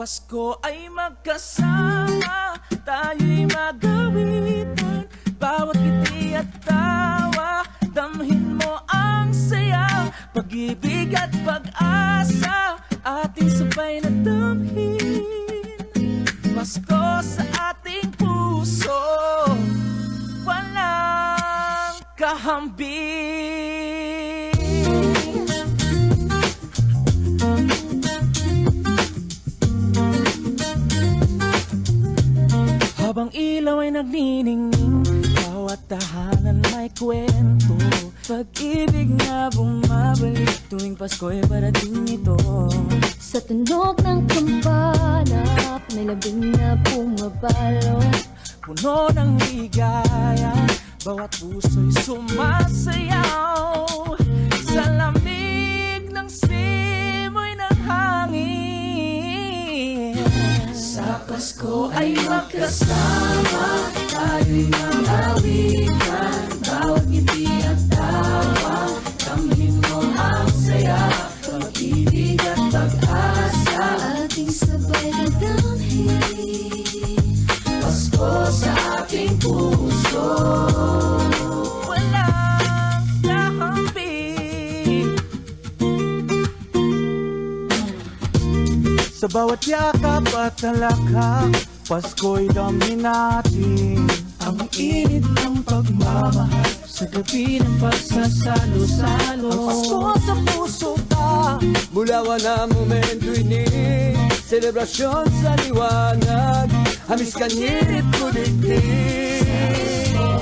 Pasko ay magkasama, tayo'y magawitan. Bawat ngiti at tawa, damhin mo ang saya. Pag-ibig at pag-asa, ating sabay na damhin. Pasko sa ating puso, walang kahambing. Habang ilaw ay nagniningning, bawat tahanan may kwento. Pag-ibig na bumabalik tuwing Pasko'y parating ito. Sa tunog ng kampana, may labing na pumapalo. Puno ng ligaya, bawat puso'y sumasayaw. Sa lamig ng simoy ng hangin, sa Pasko ay magkasama, tayo'y mag-awitan. Bawat ngiti at tawa, damhin mo ang saya. Pag-ibig at pag-asa, Ating sabay na damhin. Pasko sa ating puso, walang kahambing. Sa bawat yakap at talakak, Pasko'y damhin natin. Ang init ng pagmamahal sa gabi ng pagsasalo-salo. Ang Pasko sa puso ka, Mulawan na momento'y ni selebrasyon sa liwanag. Hamis kanyirit kuliglig.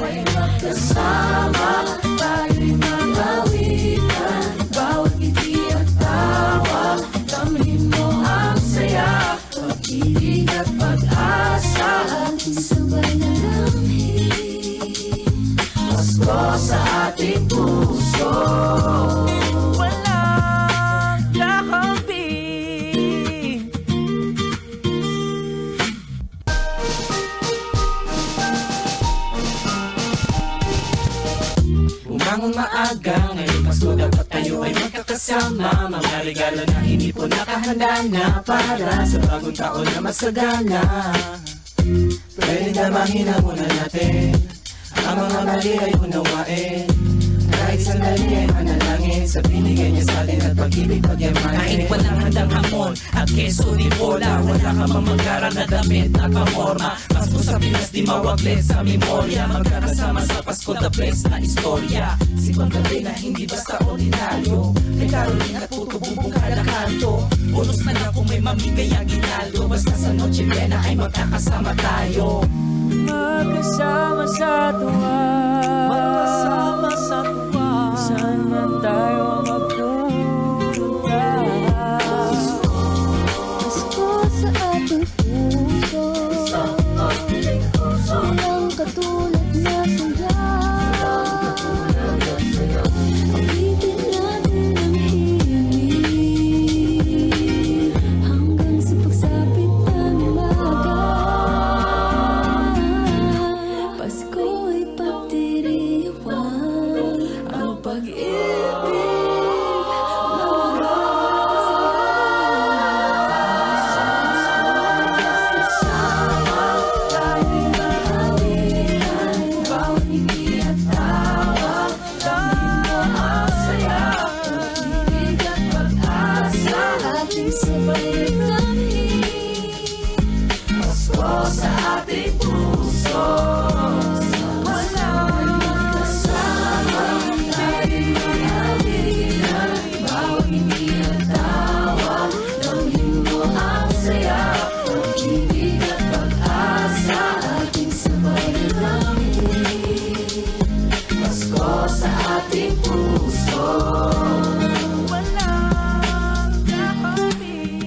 ay magkasama, tayo'y mag-awitan. Bawat ngiti at tawa, damhin mo ang saya. Pag-ibig at pag-asa, Ating sabay na damhin. Pasko sa ating puso, walang kahambing. Bumangon maaga, ngayong Pasko dapat tayo ay magkakasama. Mga regalo na inipon nakahanda na para sa bagong taon na masagana. Pwede damahin na muna natin ang mga mali ay unawain. Kahit sandali ay manalangin sa binigay niya sa atin at pag-ibig pagyamanin. Kahit walang handang hamon at keso di bola, wala ka mamagara na damit na pamorma. Pasko sa Pinas di mawaglit sa memorya, magkakasama sa Pasko the best na istorya. Sibang gabi na hindi basta ordinaryo, may Caroline at puto bubong kada kanto. Bonus na lang kung may mamigay ang ginaldo, basta sa Noche Buena ay magkakasama tayo. Magkasama sa tuwa, magkasama sa tuwa, saan man tayo magpunta. Pasko sa ating puso, walang katulad na saya. Awitin natin ang himig hanggang sa pagsapit ng umaga. Pasko'y pagdiriwang ang pag-ibig na Sama tayo'y mag-awitan, bawat ngiti at tawa, damhin mo ang saya. Pag-ibig at pag-asa, ating sabay na damhin. Pasko sa ating puso, walang magkasama. Tayo'y mag-awitan, bawat ngiti at tawa, damhin mo ang saya. Pag-ibig at pag-asa, Ating sabay na damhin. Pasko sa ating puso, walang kahambing.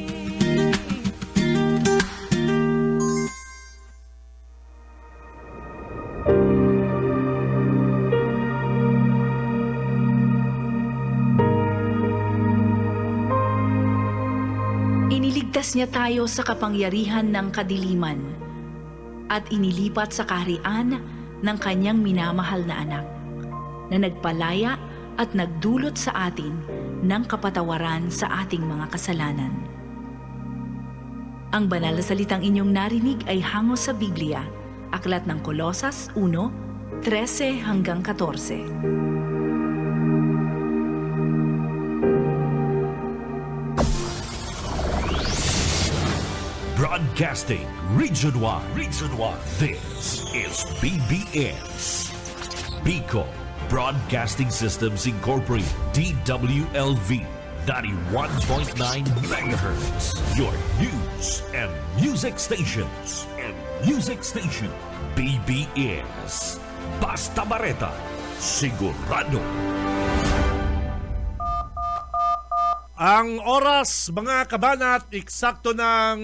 Iniligtas niya tayo sa kapangyarihan ng kadiliman at inilipat sa kaharian ng kanyang minamahal na anak, na nagpalaya at nagdulot sa atin ng kapatawaran sa ating mga kasalanan. Ang banal na salitang inyong narinig ay hango sa Biblia, Aklat ng Kolosas 1:13 hanggang 14. Broadcasting Region 1. Region 1. This is BBS. Bicol Broadcasting Systems Incorporated. DWLV. 91.9 megahertz. Your news and music stations. BBS. Basta Bareta. Sigurado. Ang oras, mga kabanat, eksakto ng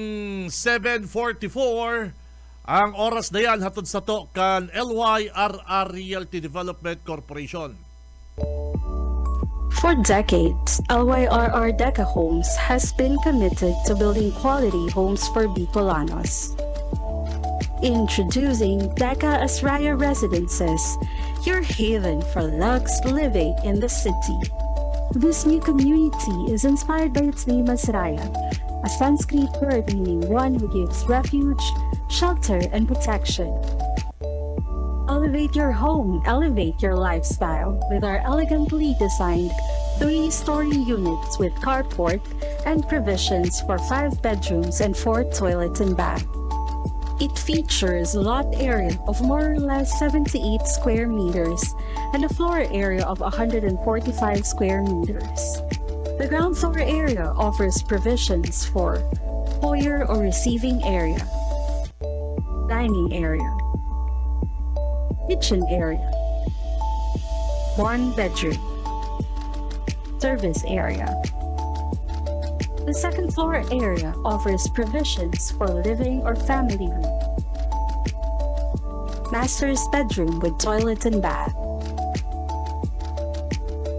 7:44. Ang oras na yan hatod sa to kan LYRR Realty Development Corporation. For decades, LYRR Deca Homes has been committed to building quality homes for Bicolanos. Introducing Deca Asraya Residences, your haven for luxe living in the city. This new community is inspired by its name Asraya, a Sanskrit word meaning one who gives refuge, shelter, and protection. Elevate your home, elevate your lifestyle with our elegantly designed 3-story units with carport and provisions for 5 bedrooms and 4 toilets and bath. It features lot area of more or less 78 square meters and a floor area of 145 square meters. The ground floor area offers provisions for foyer or receiving area, dining area, kitchen area, 1 bedroom, service area. The second floor area offers provisions for living or family room, master's bedroom with toilet and bath,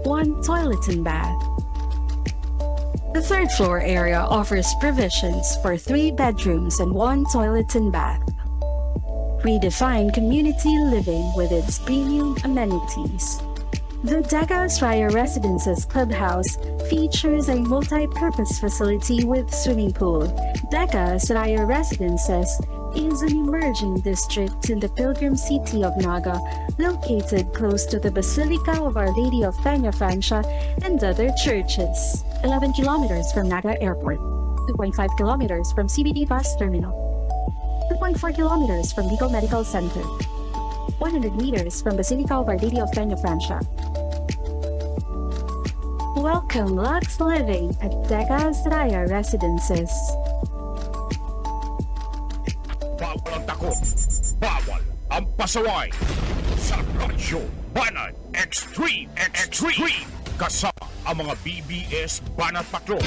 1 toilet and bath. The third floor area offers provisions for 3 bedrooms and 1 toilet and bath. Redefine community living with its premium amenities. The Deca Asraya Residences Clubhouse features a multi-purpose facility with swimming pool. Deca Asraya Residences is an emerging district in the pilgrim city of Naga, located close to the Basilica of Our Lady of Peña Francia and other churches. 11 kilometers from Naga Airport, 2.5 kilometers from CBD Bus Terminal, 2.4 kilometers from Bicol Medical Center, 100 meters from Basilica of Our Lady of Peña Francia. Welcome Lux Living at Deca Asraya Residences. Bawal ang takot. Bawal ang pasaway. Sa Radyo Banat Extreme. Kasama ang mga BBS Banat Patrol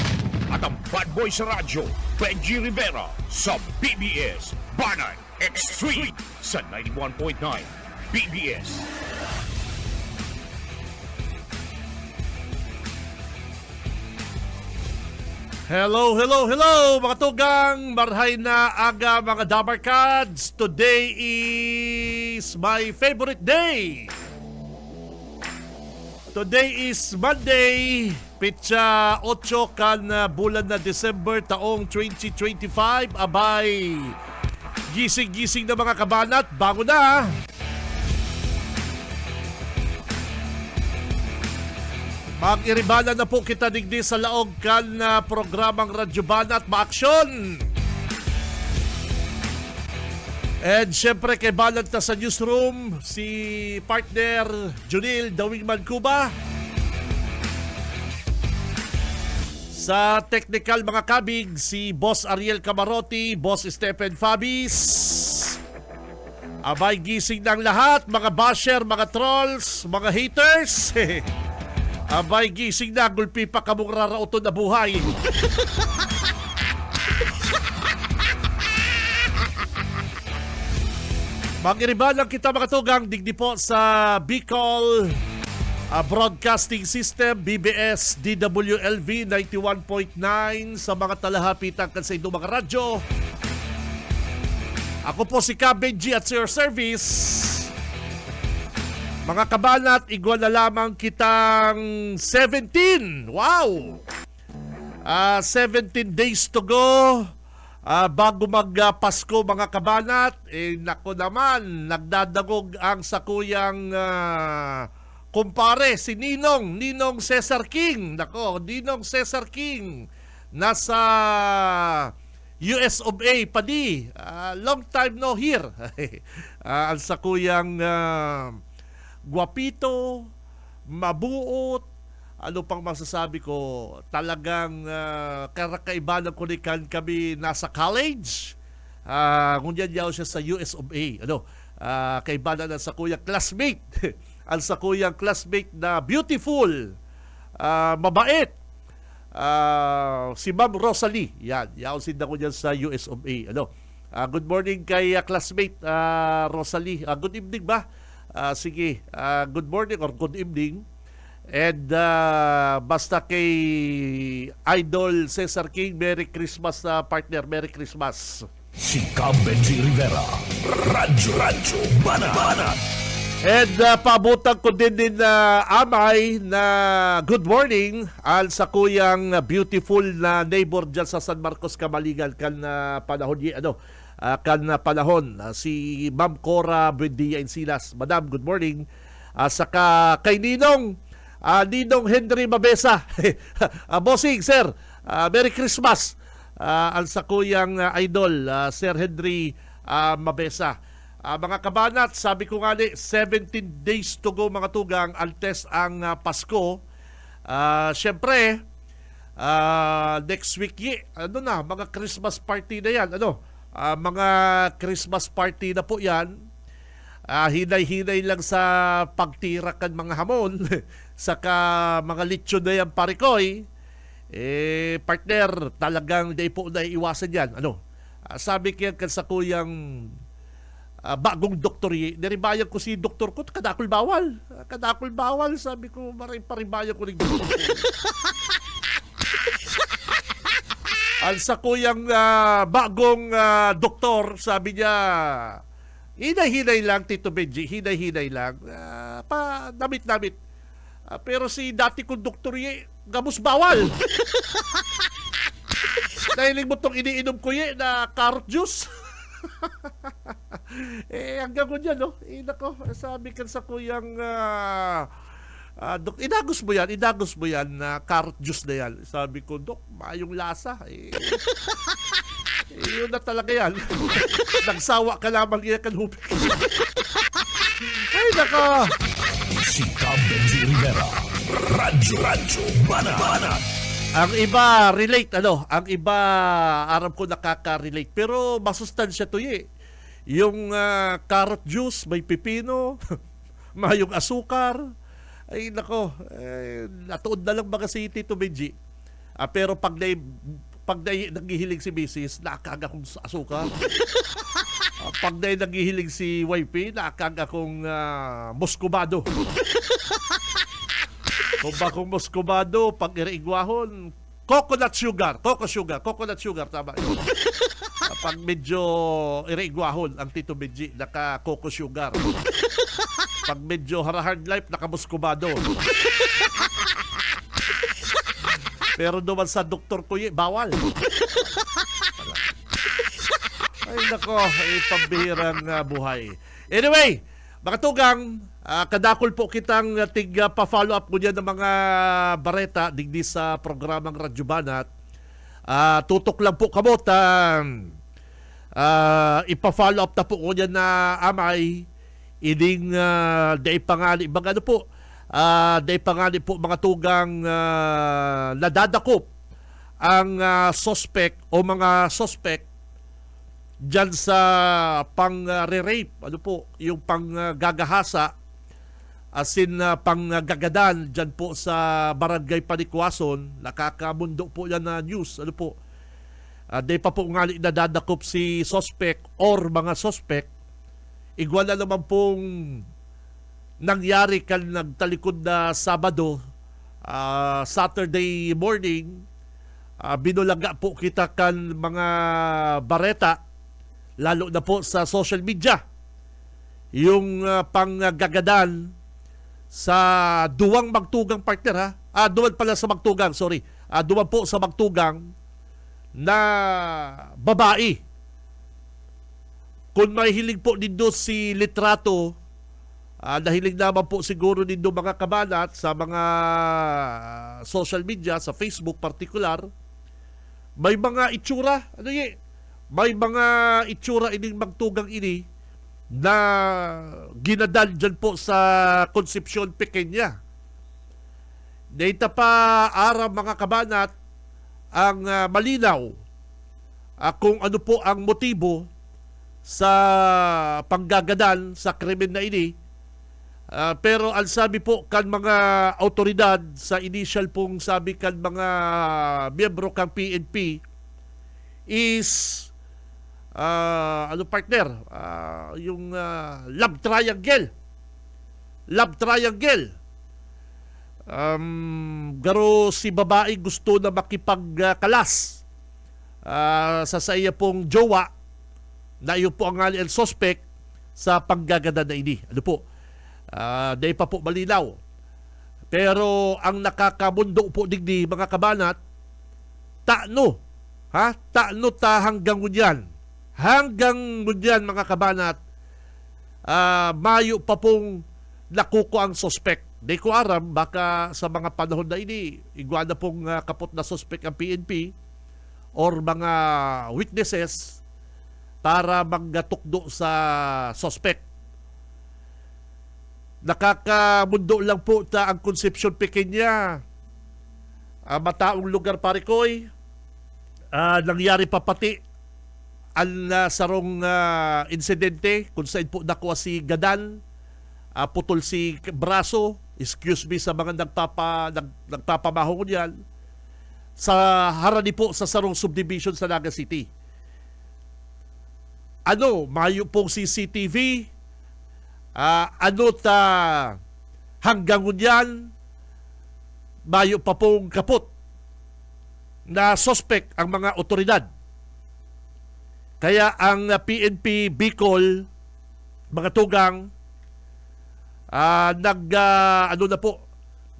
at ang bad boy sa radyo, Benji Rivera sa BBS Banat Extreme sa 91.9 BBS. Hello mga tugang, marhay na aga mga Dabarkads. Today is my favorite day. Today is Monday, pitsa 8 kan bulan na December taong 2025. Abay, gising-gising na mga kabanat, bango na. Mag-iribala na po kita digdi sa laog kan na programang Radyo Banat Maaksyon. And syempre kay Banat na sa newsroom, si partner Junil Dawingman Cuba. Sa technical mga kabig, si Boss Ariel Camarotti, Boss Stephen Fabis. Abay gising ng lahat, mga basher, mga trolls, mga haters. Abay, gising na, gulpi pa kamong rarauton na buhay. Mag-iriba lang kita mga tugang, digdi po sa Bicol Broadcasting System, BBS, DWLV 91.9 sa mga talahapitan kan sa inyong mga radyo. Ako po si Benji at your service. Mga kabanat, igwa na lamang kitang 17. Wow! 17 days to go Bago mag-Pasko mga kabanat, nako naman, nagdadagog ang sakuyang kumpare, si Ninong Cesar King. Nako, Ninong Cesar King, nasa US of A, padi. Long time no here. Ang sakuyang guwapito, mabuot, ano pang masasabi ko, talagang karakaiba ng kulikan kami nasa college. Ngunyan yaw siya sa US of A. Kaiba na sa kuyang classmate. Ang sa kuyang classmate na beautiful, mabait. Si Ma'am Rosalie. Yan, yaw sinda ko dyan sa US of A. Good morning kay classmate Rosalie. Good evening ba? Sige, good morning or good evening. And basta kay Idol Cesar King, Merry Christmas partner, Merry Christmas. Si Benji Rivera, Radyo Banat. And paabutan ko din Amay na good morning al sa kuyang beautiful na neighbor dyan sa San Marcos, Kamaligan kan panahon si Ma'am Cora Buendia Encinas. Madam, good morning. Saka kay Ninong Henry Mabesa. Bossing, sir, Merry Christmas. Al sa kuyang idol, Sir Henry Mabesa. Mga kabanat, sabi ko nga 17 days to go mga tugang, altes ang Pasko. Siyempre, next week, mga Christmas party na yan. Mga Christmas party na po yan. Hinay-hinay lang sa pagtirakan mga hamon, saka mga lechon na yan parikoy, partner, talagang di po na iwasan yan. Sabi kaya sa kuyang bagong doktor, naribayan ko si doktor ko, kadakol bawal, sabi ko, maray paribayan ko rin doktor ko. Ang sa kuyang bagong doktor, sabi niya, hinay-hinay lang, Tito Benji, hinay-hinay lang, damit-damit. Pero si dati kong doktor, gabos bawal. Dahil mo itong iniinom ko na carrot juice. Hanggang ko dyan, nako, sabi kan sa kuyang Dok, idagos mo yan na carrot juice na yan. Sabi ko, Dok, mayong lasa. Yun na talaga yan. Nagsawa ka lamang yan kanupin. Ay, nako. Si Benji Rivera, Radyo Banat. Ang iba relate, ang iba aram ko nakaka-relate, pero masustansya to yung carrot juice, may pipino, mayong asukar. Ay nako, natuod na lang baga si Tito Benji. Pero pag naghihiling si Mrs., nakakaga kong asukar. Pag naghihiling si YP, nakakaga kong muscovado. Kung bakong muscovado, pag iraigwahon, coconut sugar, tama. Pag medyo iraigwahon ang Tito Benji, naka-coco sugar. Pag medyo hard life, naka-muscovado. Pero naman sa doktor ko, bawal. Ay nako, pambihirang buhay. Anyway, mga tugang, kadakol po kitang pa-follow up ko dyan ng mga bareta digdi sa programang Radyo Banat. Tutok lang po kamot. Ipa-follow up na po ko dyan na Amay. Ining day pangali. Day pangali po mga tugang nadadakop ang suspect o mga suspect dyan sa pang-rape, yung pang-gagahasa, as in pang-gagadan dyan po sa Barangay Panikwason. Nakakamundo po yan na news. Di pa po nga nadadakop si suspect or mga suspect. Igual na naman pong nangyari kan nagtalikod na Sabado, Saturday morning, binulaga po kita kan mga bareta, lalo na po sa social media, yung panggagadan sa duwang magtugang partner duwan pala sa magtugang, sorry. Duwan po sa magtugang na babae. Kung may hiling po nindo si litrato, nahiling naman po siguro nindo mga kabanat sa mga social media, sa Facebook particular, may mga itsura, may mga itsura ining magtugang ini na ginadal dyan po sa Concepcion Pequeña. Dito pa aram mga kabanat ang malinaw kung ano po ang motibo sa panggagadan sa krimen na ini. Pero ang sabi po kan mga autoridad sa initial pong sabi kan mga miyembro kang PNP is partner, yung love triangle. Garo si babae gusto na makipagkalas sa saya pong jowa na iyo po ang ang suspect sa panggagada na ini. Ano po? Dahil pa po malinaw. Pero ang nakakamundo po digdi mga kabanat, taano hanggang ngunyan. Hanggang ngunyan mga kabanat, mayo pa pong nakuko ang suspect. Di ko aram, baka sa mga panahon na ini, igwa na pong kapot na suspect ang PNP or mga witnesses para magtukdo sa suspect. Nakakamundo lang po ta ang Concepcion Pequeña. Mataong lugar parikoy. Nangyari pa pati ang sarong insidente kung saan po nakuha si Gadan, putol si braso, excuse me sa mga nagpapamahong yan, sa harani po sa sarong subdivision sa Naga City. Mayo pong CCTV, hanggang ngunyan, mayo pa pong kapot na suspect ang mga otoridad. Kaya ang PNP Bicol, mga tugang,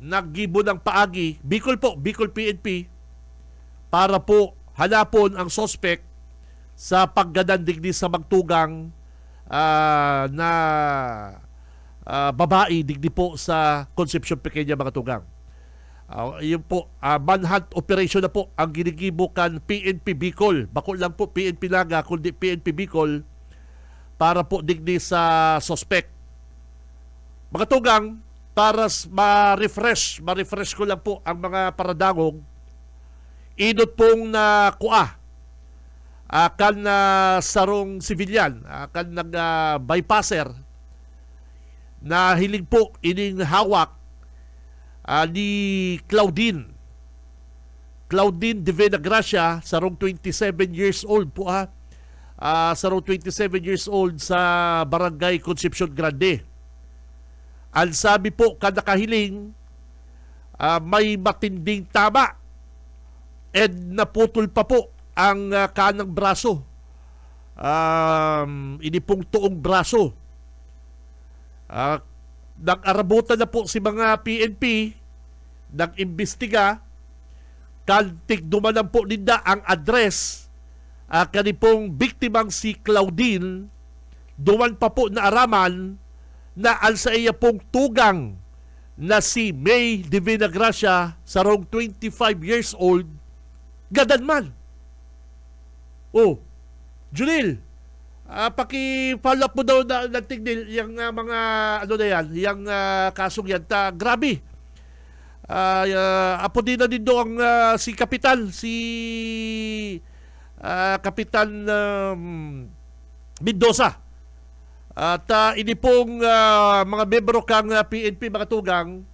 naggibo ng paagi, Bicol PNP, para po hanapon ang suspect sa paggadan digdi sa magtugang na babae digdi po sa Concepcion Pequeña mga tugang. Yun po, manhunt operation na po ang ginigibukan PNP Bicol. Bako lang po PNP Naga, kundi PNP Bicol para po digdi sa suspect. Mga tugang, para ma-refresh ko lang po ang mga paradangog, inot pong na kuha kan na sarong civilian, kan bypasser na hiling po ining hawak ni Claudine de Venagracia, sarong 27 years old po sarong 27 years old sa Barangay Concepcion Grande. Ang sabi po kada kahiling, may matinding tama and naputol pa po ang kanang braso. Ini pong tuong braso. Nag-arabutan na po si mga PNP, nag-imbestiga, kantig dumanan po ninda ang address kanipong biktimang si Claudine, duman pa po na araman na alsa iya pong tugang na si May de Venagracia, sarong 25 years old, gadanman. Junil, paki-follow up mo daw na tigil yung mga yung kasong yan. Grabe. Apo din na din doon ang si Kapitan, Kapitan Mendoza. At ini pong mga membro kang PNP mga tugang,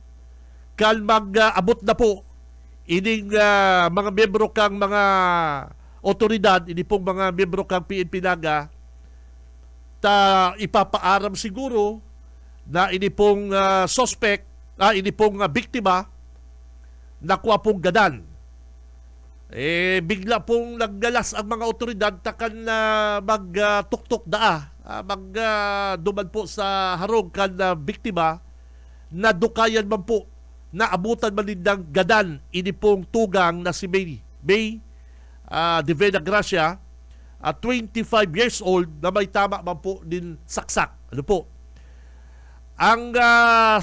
kan mag-abot na po ining mga membro kang mga otoridad, ini pong mga membro kang PNP Naga, ipapaaram siguro na ini pong suspect, ini pong biktima, nakuha pong gadan. Bigla pong naggalas ang mga otoridad takan na magtuktok duman po sa harong kan na biktima, na dukayan man po, na abutan man nindang gadan ini pong tugang na si May Divina Gracia, 25 years old, na may tama man po din saksak. Ano po? Ang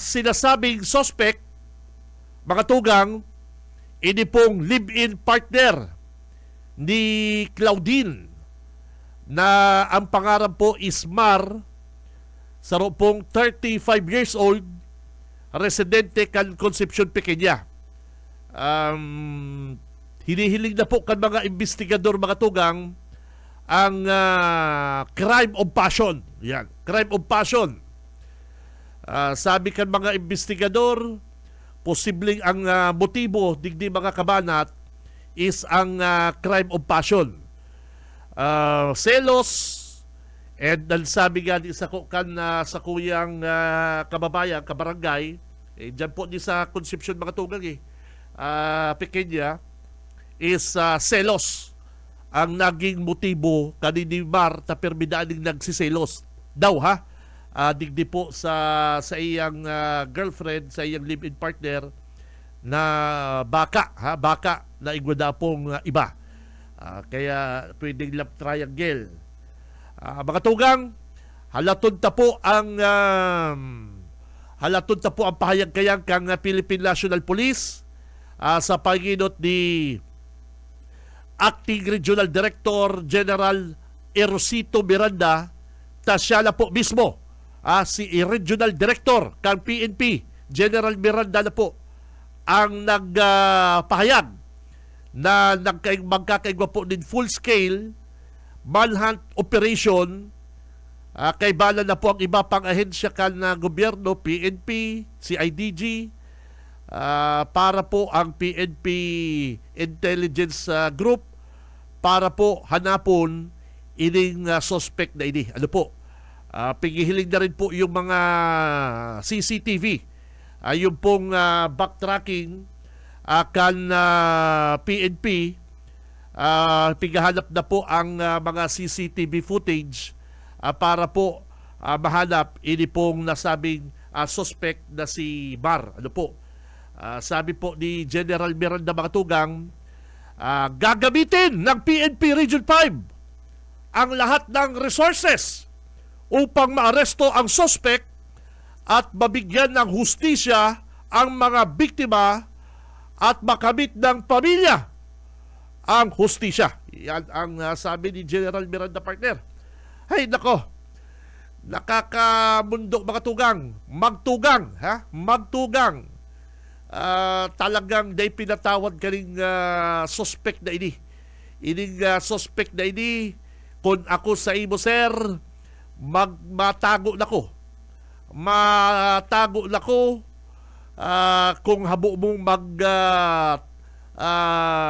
sinasabing suspect, mga tugang, ini pong live-in partner ni Claudine na ang pangalan po is Mar, sa pong 35 years old, residente kan Concepcion Pequeña. Hinihiling na po kan mga investigador, mga tugang, ang crime of passion. Yan, crime of passion. Sabi kan mga investigador, posibleng ang motibo digdi mga kabanat is ang crime of passion. Selos, and sabi nga di sa sa kuyang kababayan, kabarangay, dyan po di sa Concepcion mga tugang Pequeña, is selos ang naging motibo kanini Mar ta permidaan ning nagsiselos daw digdi po sa iyang girlfriend, sa iyang live-in partner na baka na igwada pong iba. Kaya pwedeng love triangle. Mga tugang, halaton ta po ang pahayag kayang kang Philippine National Police sa paginot ni Acting Regional Director General Erosito Miranda, ta siya na po mismo, si Regional Director kang PNP General Miranda na po ang nagpahayag na magkakaigwa po din full scale manhunt operation. Kay bala na po ang iba pang ahensya kan na gobyerno, PNP, CIDG, para po ang PNP Intelligence Group para po hanapon ining suspect na ini. Ano po? Pigihiling na rin po yung mga CCTV. Yung pong backtracking kan PNP, pigahanap na po ang mga CCTV footage para po mahanap ini pong nasabing suspect na si Mar. Ano po? Sabi po ni General Miranda, mga tugang, gagamitin ng PNP Region 5 ang lahat ng resources upang maaresto ang suspect at mabigyan ng hustisya ang mga biktima at makamit ng pamilya ang hustisya. Yan ang sabi ni General Miranda, partner. Ay nako, nakakamundo mga tugang, magtugang, magtugang. Talagang day pinatawad ka rin suspect na ini. Ining suspect na ini, kung ako sa imo, sir, matago na ko. Matago na ko kung habo mong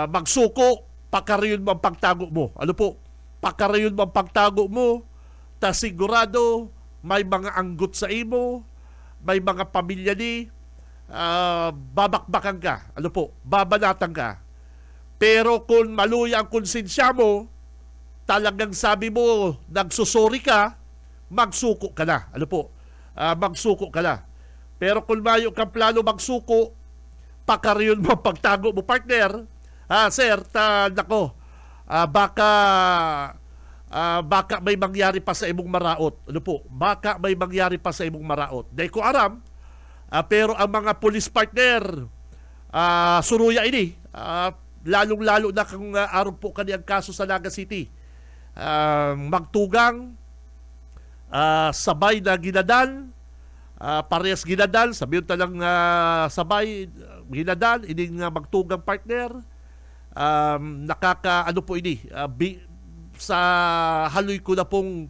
magsuko, pakarayon mo ang pagtago mo. Ano po? Pakarayon mo ang pagtago mo, ta sigurado may mga anggot sa imo, may mga pamilya ni, babakbakan ka. Ano po? Babanatan ka. Pero kung maluya ang konsensya mo, talagang sabi mo, nagsusori ka, magsuko ka na. Ano po? Magsuko ka na. Pero kung mayo kang plano magsuko, pakarayon mo ang pagtago mo, partner. Sir, nako, baka may mangyari pa sa imong maraot. Ano po? Baka may mangyari pa sa imong maraot. Dahil ko aram, pero ang mga police partner, suruya ini, lalong-lalo na kung araw po kaniyang kaso sa Naga City. Magtugang, sabay na ginadal, parehas ginadal, sabihin talang sabay, ginadal, ining magtugang partner, ano po ini, sa haloy ko na pong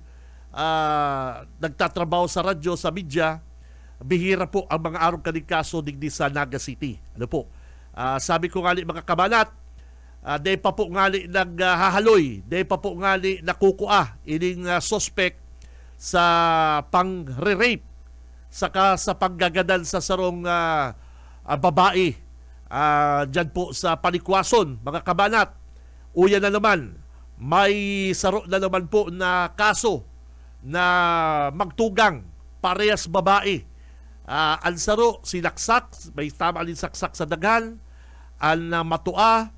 nagtatrabaho sa radyo, sa media, bihira po ang mga araw kaning kaso digdi sa Naga City. Ano po? Sabi ko nga mga kabanat, day pa po nga naghahaloy, day pa po nga nakukua ining suspect sa pang-rape, saka sa paggagadal sa sarong babae dyan po sa Panikwason, mga kabanat. Uya na naman, may saro na naman po na kaso na magtugang, parehas babae. Ang saro, sinaksak, may tama alin saksak sa dagan, ang matua,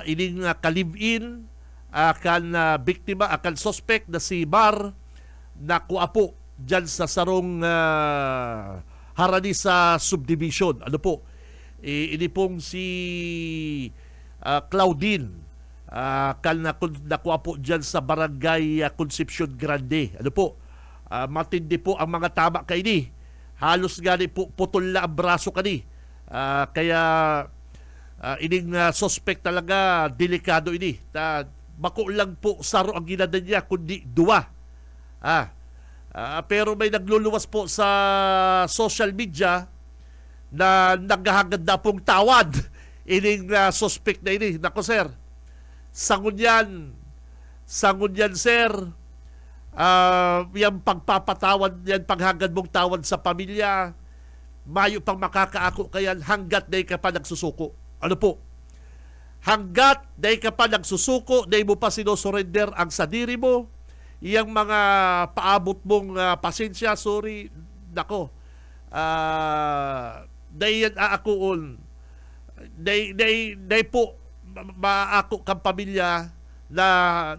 ining ka-live-in akan biktima, akan suspect na si Mar na kuapo dyan sa sarong Harani sa subdivision. Ano po? Ini pong si Claudine nakuha po dyan sa barangay Concepcion Grande. Ano po? Matindi po ang mga tama kay ni. Halos gani po putol na ang braso kani. Kaya ining suspect talaga delikado ini. Bako lang po saro ang ginada niya kundi duwa. Pero may nagluluwas po sa social media na naghahagad na pong tawad ining suspect na ini. Nako sir, sangon yan sir, yung pagpapatawad yan, paghagad mong tawad sa pamilya, mayo pang makakaako kayan hanggat day ka pa nagsusuko. Ano po? Hanggat day ka pa nagsusuko, day mo pa sinosurrender ang sadiri mo, iyang mga paabot mong pasensya, sorry, nako, day yan aakuon, day po maako kang pamilya na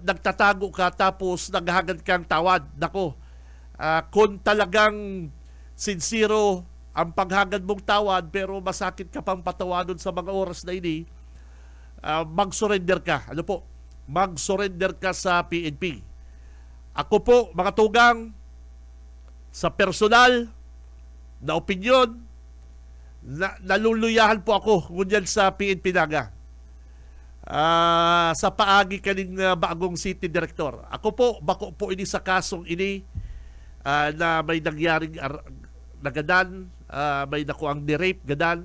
nagtatago ka tapos naghagad kang tawad. Nako, kung talagang sincero ang paghagad mong tawad pero masakit ka pang patawadon sa mga oras na ini, mag-surrender ka. Ano po? Mag-surrender ka sa PNP. Ako po, mga tugang, sa personal na opinyon, naluluyahan po ako ngunyan sa PNP Naga. Sa paagi kaning bagong city director. Ako po, bako po ini sa kasong ini na may nangyaring nagadan, may naku ang ni-rape gadan.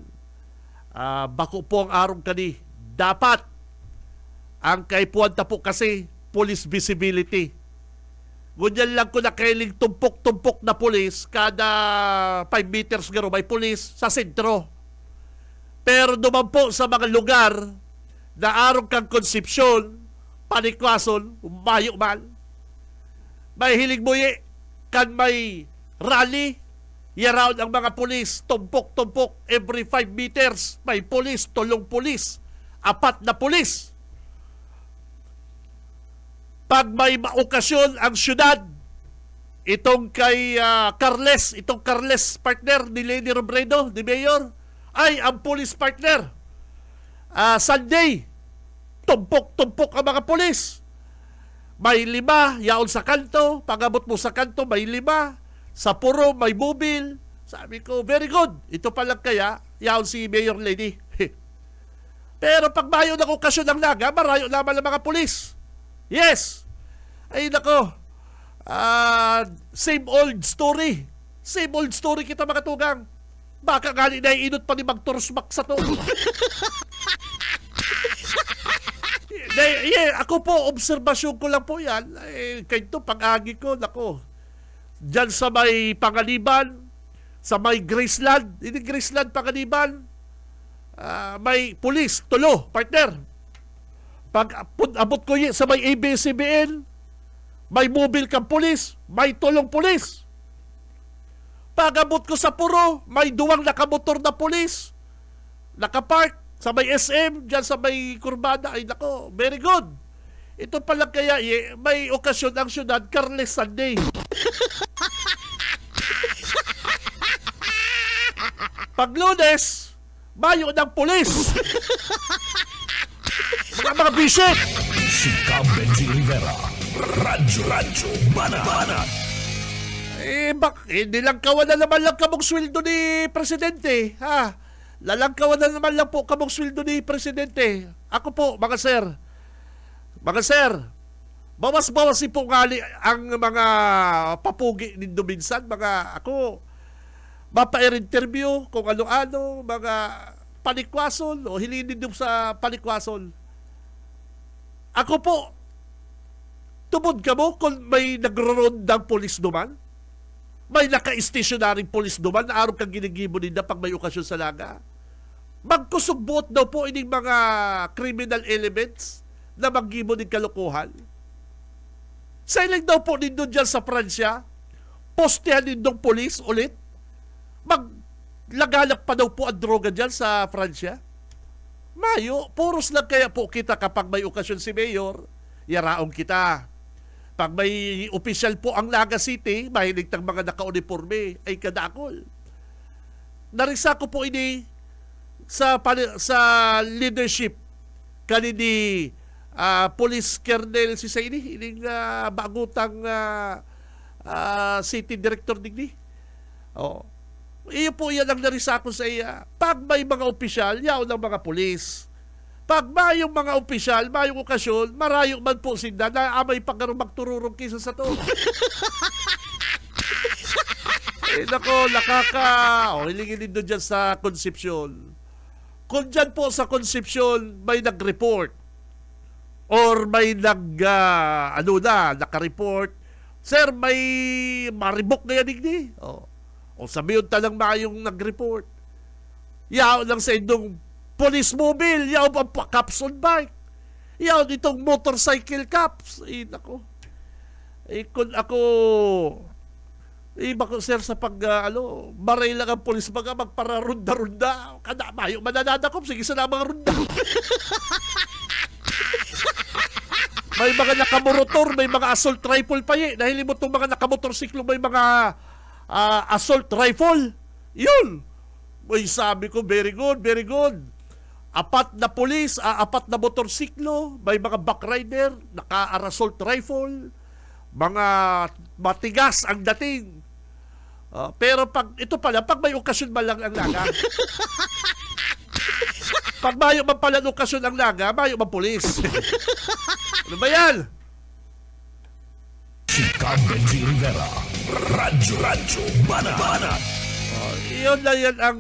Bako po ang arong kani. Dapat ang kaipuan ta po kasi police visibility. Ngunyan lang ko na kailing tumpok-tumpok na pulis, kada 5 meters garo may pulis sa sentro. Pero duman po sa mga lugar na arong kang Concepcion, Panikwason, Mayo man, may hilig buyi, kan may rally, yaround ang mga pulis, tumpok-tumpok, every 5 meters, may pulis, 3 pulis, 4 na pulis. Pag may maokasyon ang syudad, itong kay Carles partner ni Leni Robredo, ni Mayor, ay ang police partner. Sunday, tumpok-tumpok ang mga pulis. May 5, yaon sa kanto, pagabot mo sa kanto, may 5, sa puro, may mobile. Sabi ko, very good. Ito pa lang kaya, yaon si Mayor Leni. Pero pag mayo ng okasyon ng Naga, marayo naman ang mga pulis. Yes. Ay nako. Same old story. Same old story kita mga tugang. Baka gali na inot pa ni magtursmak sa to. Ako po, obserbasyon ko lang po yan. Kaya ito, pag-agi ko, nako. Diyan sa may Pangaliban, sa may Graceland, hindi Graceland, Pangaliban, may pulis, tulo, partner. Pag abot ko sa may ABS-CBN, may mobile kang pulis, may tulong pulis. Pag abot ko sa puro, may 2 nakamotor na pulis, nakapark sa may SM, dyan sa may kurbada. Ay nako, very good. Ito pala kaya, may okasyon ang syudad, Carles Sunday. Pag Lunes, mayo ng pulis. Mga bisit. Si Benji Rivera, Radyo Banat. Hindi lang kawan na naman lang kamong sweldo ni Presidente. Lalangkawan na naman lang po kamong sweldo ni Presidente. Ako po, mga sir, bawas-bawas po ngali ang mga papugi nindo minsan. Ako, mapa-interview kung ano-ano, mga panikwason o hilinin niyo sa panikwason. Ako po, tubod ka mo kung may nagro-rondang polis duman? May naka-stationaring polis duman na araw kang ginigibo nila pag may okasyon sa Naga? Magkusugbuot daw po ining mga criminal elements na maggibo ng kalokohan? Sailing daw po nindo dyan sa Pransya, postehan nindong polis ulit? Maglaganap pa daw po ang droga dyan sa Pransya? Mayo, puros lang kaya po kita kapag may okasyon si Mayor, yaraong kita. Pag may opisyal po ang Naga City, mahilig ng mga naka-uniforme, ay kadakol. Narisa ko po ini sa leadership kanini Police Colonel si Saini, ining bagutang city director digdi. Oh. Iyo po yan ang narisa ko sa iya. Pag may mga opisyal, yaw ng mga pulis. Pag mayong mga opisyal, mayong okasyon, marayo man po sinda na amay pagkarong magtururong kisa sa to. Nako, hilingin doon dyan sa Concepcion. Kung dyan po sa Concepcion, may nag-report or may naka-report, sir, may maribok na yan digdi. O sabihin talang mayong nag-report. Yaw lang sa indong police mobile, yaw ang capsule bike. Yaw itong motorcycle caps. Nako. Kung ako, bako sir sa baray lang ang police baga magpararunda-runda. Kada mayo mananadakop, sige sa mga runda. May mga nakamotor, may mga assault rifle pa dahil mo itong mga nakamotorsiklo, may mga assault rifle. Yun. May sabi ko, very good, very good. 4 na pulis, 4 na motorsiklo, may mga backrider, naka-assault rifle, mga matigas ang dating. Pero pag ito pala, pag may okasyon ba lang ang Naga? Pag mayo man pala ng okasyon ang Naga, mayo man pulis. Ano ba yan? Si Benji Rivera, Radyo Banat. Iyon na yan ang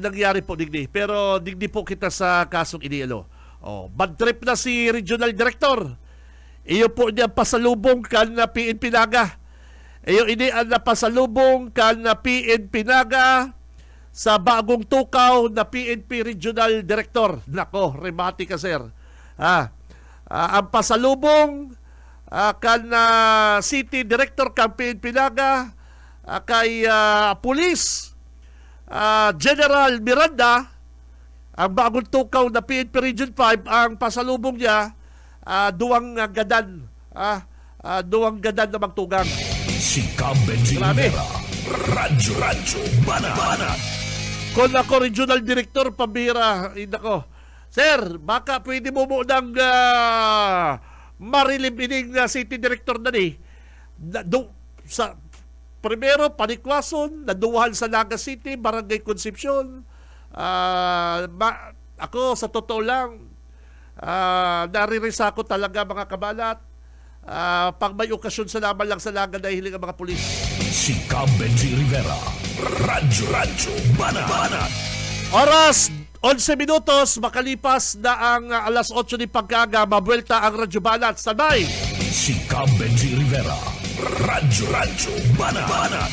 nangyari po digdi. Pero digdi po kita sa kasong inialo. Bad trip na si Regional Director. Iyo po niya pasalubong kan na PNP Naga. Iyo ini ang napasalubong kan na PNP Naga sa bagong tukaw na PNP Regional Director. Nako, remati ka sir. Ang pasalubong kan City Director kan PNP Naga kay Police General Miranda, ang bagong tukaw na PNP Region 5, ang pasalubong niya duwang gadan na magtugang. Si Benji Grabe. Rivera, Radyo Banat. Kung ako Regional Director, pambira, nako. Sir, baka pwede mo munang marilim ining City Director na ni. Primero, Panikwason, naduwahan sa Naga City, Barangay Concepcion. Ako, sa totoo lang, naririsa ko talaga mga kabalat. Pag may okasyon sa naman lang sa Naga na hiling ang mga pulis. Si Benji Rivera, Radyo Banat. Oras, 11 minutos, makalipas na ang alas 8 ni pagkaga, mabuelta ang Radyo Banat. Sabay! Si Benji Rivera, Radyo Banat.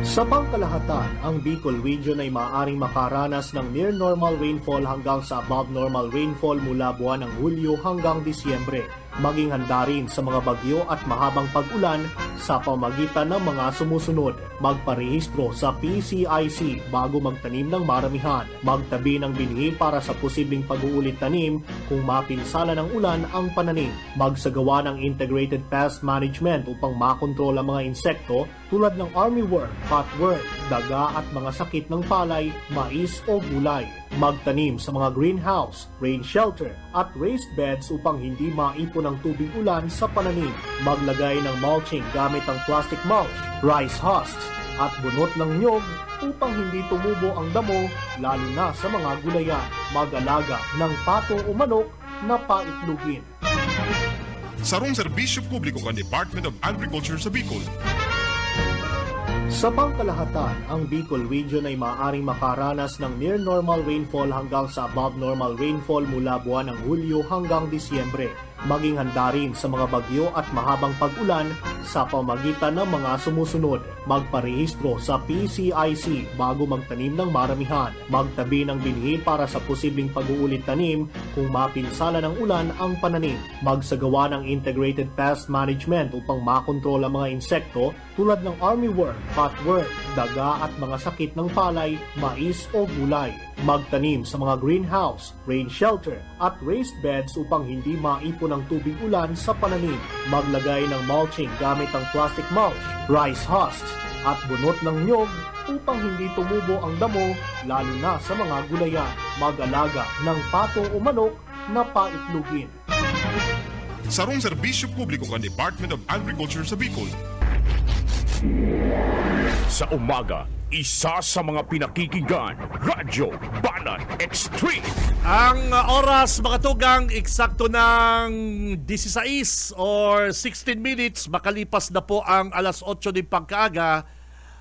Sa pangkalahatan, ang Bicol Region ay maaaring makaranas ng near normal rainfall hanggang sa above normal rainfall mula buwan ng Hulyo hanggang Disyembre. Maging handa rin sa mga bagyo at mahabang pag-ulan sa pamagitan ng mga sumusunod. Magparehistro sa PCIC bago magtanim ng maramihan. Magtabi ng binhi para sa posibleng pag-uulit tanim kung mapinsala ng ulan ang pananim. Magsagawa ng integrated pest management upang makontrol ang mga insekto tulad ng armyworm, cutworm, daga at mga sakit ng palay, mais o gulay. Magtanim sa mga greenhouse, rain shelter at raised beds upang hindi maipon ang tubig ulan sa pananim. Maglagay ng mulching gamit ang plastic mulch, rice husks at bunot ng nyog upang hindi tumubo ang damo lalo na sa mga gulayan. Mag-alaga ng pato o manok na paitlugin. Sarong serbisyo publiko ng Department of Agriculture sa Bicol. Sa pangkalahatan, ang Bicol Region ay maaaring makaranas ng near normal rainfall hanggang sa above normal rainfall mula buwan ng Hulyo hanggang Disyembre. Maging handa rin sa mga bagyo at mahabang pag-ulan sa pamagitan ng mga sumusunod. Magparehistro sa PCIC bago magtanim ng maramihan. Magtabi ng binhi para sa posibleng pag-uulit tanim kung mapinsala ng ulan ang pananim. Magsagawa ng integrated pest management upang makontrol ang mga insekto tulad ng armyworm, cutworm, daga at mga sakit ng palay, mais o gulay. Magtanim sa mga greenhouse, rain shelter at raised beds upang hindi maipon ang tubig ulan sa pananim. Maglagay ng mulching gamit ang plastic mulch, rice husks at bunot ng nyog upang hindi tumubo ang damo lalo na sa mga gulayan. Mag-alaga ng pato o manok na paitlugin. Sarong serbisyo publiko kan Department of Agriculture sa Bicol. Sa umaga, isa sa mga pinakikinggan, Radyo Banat Extreme. Ang oras mga tugang, eksakto ng 16 or 16 minutes, makalipas na po ang alas 8 ng pagkaaga.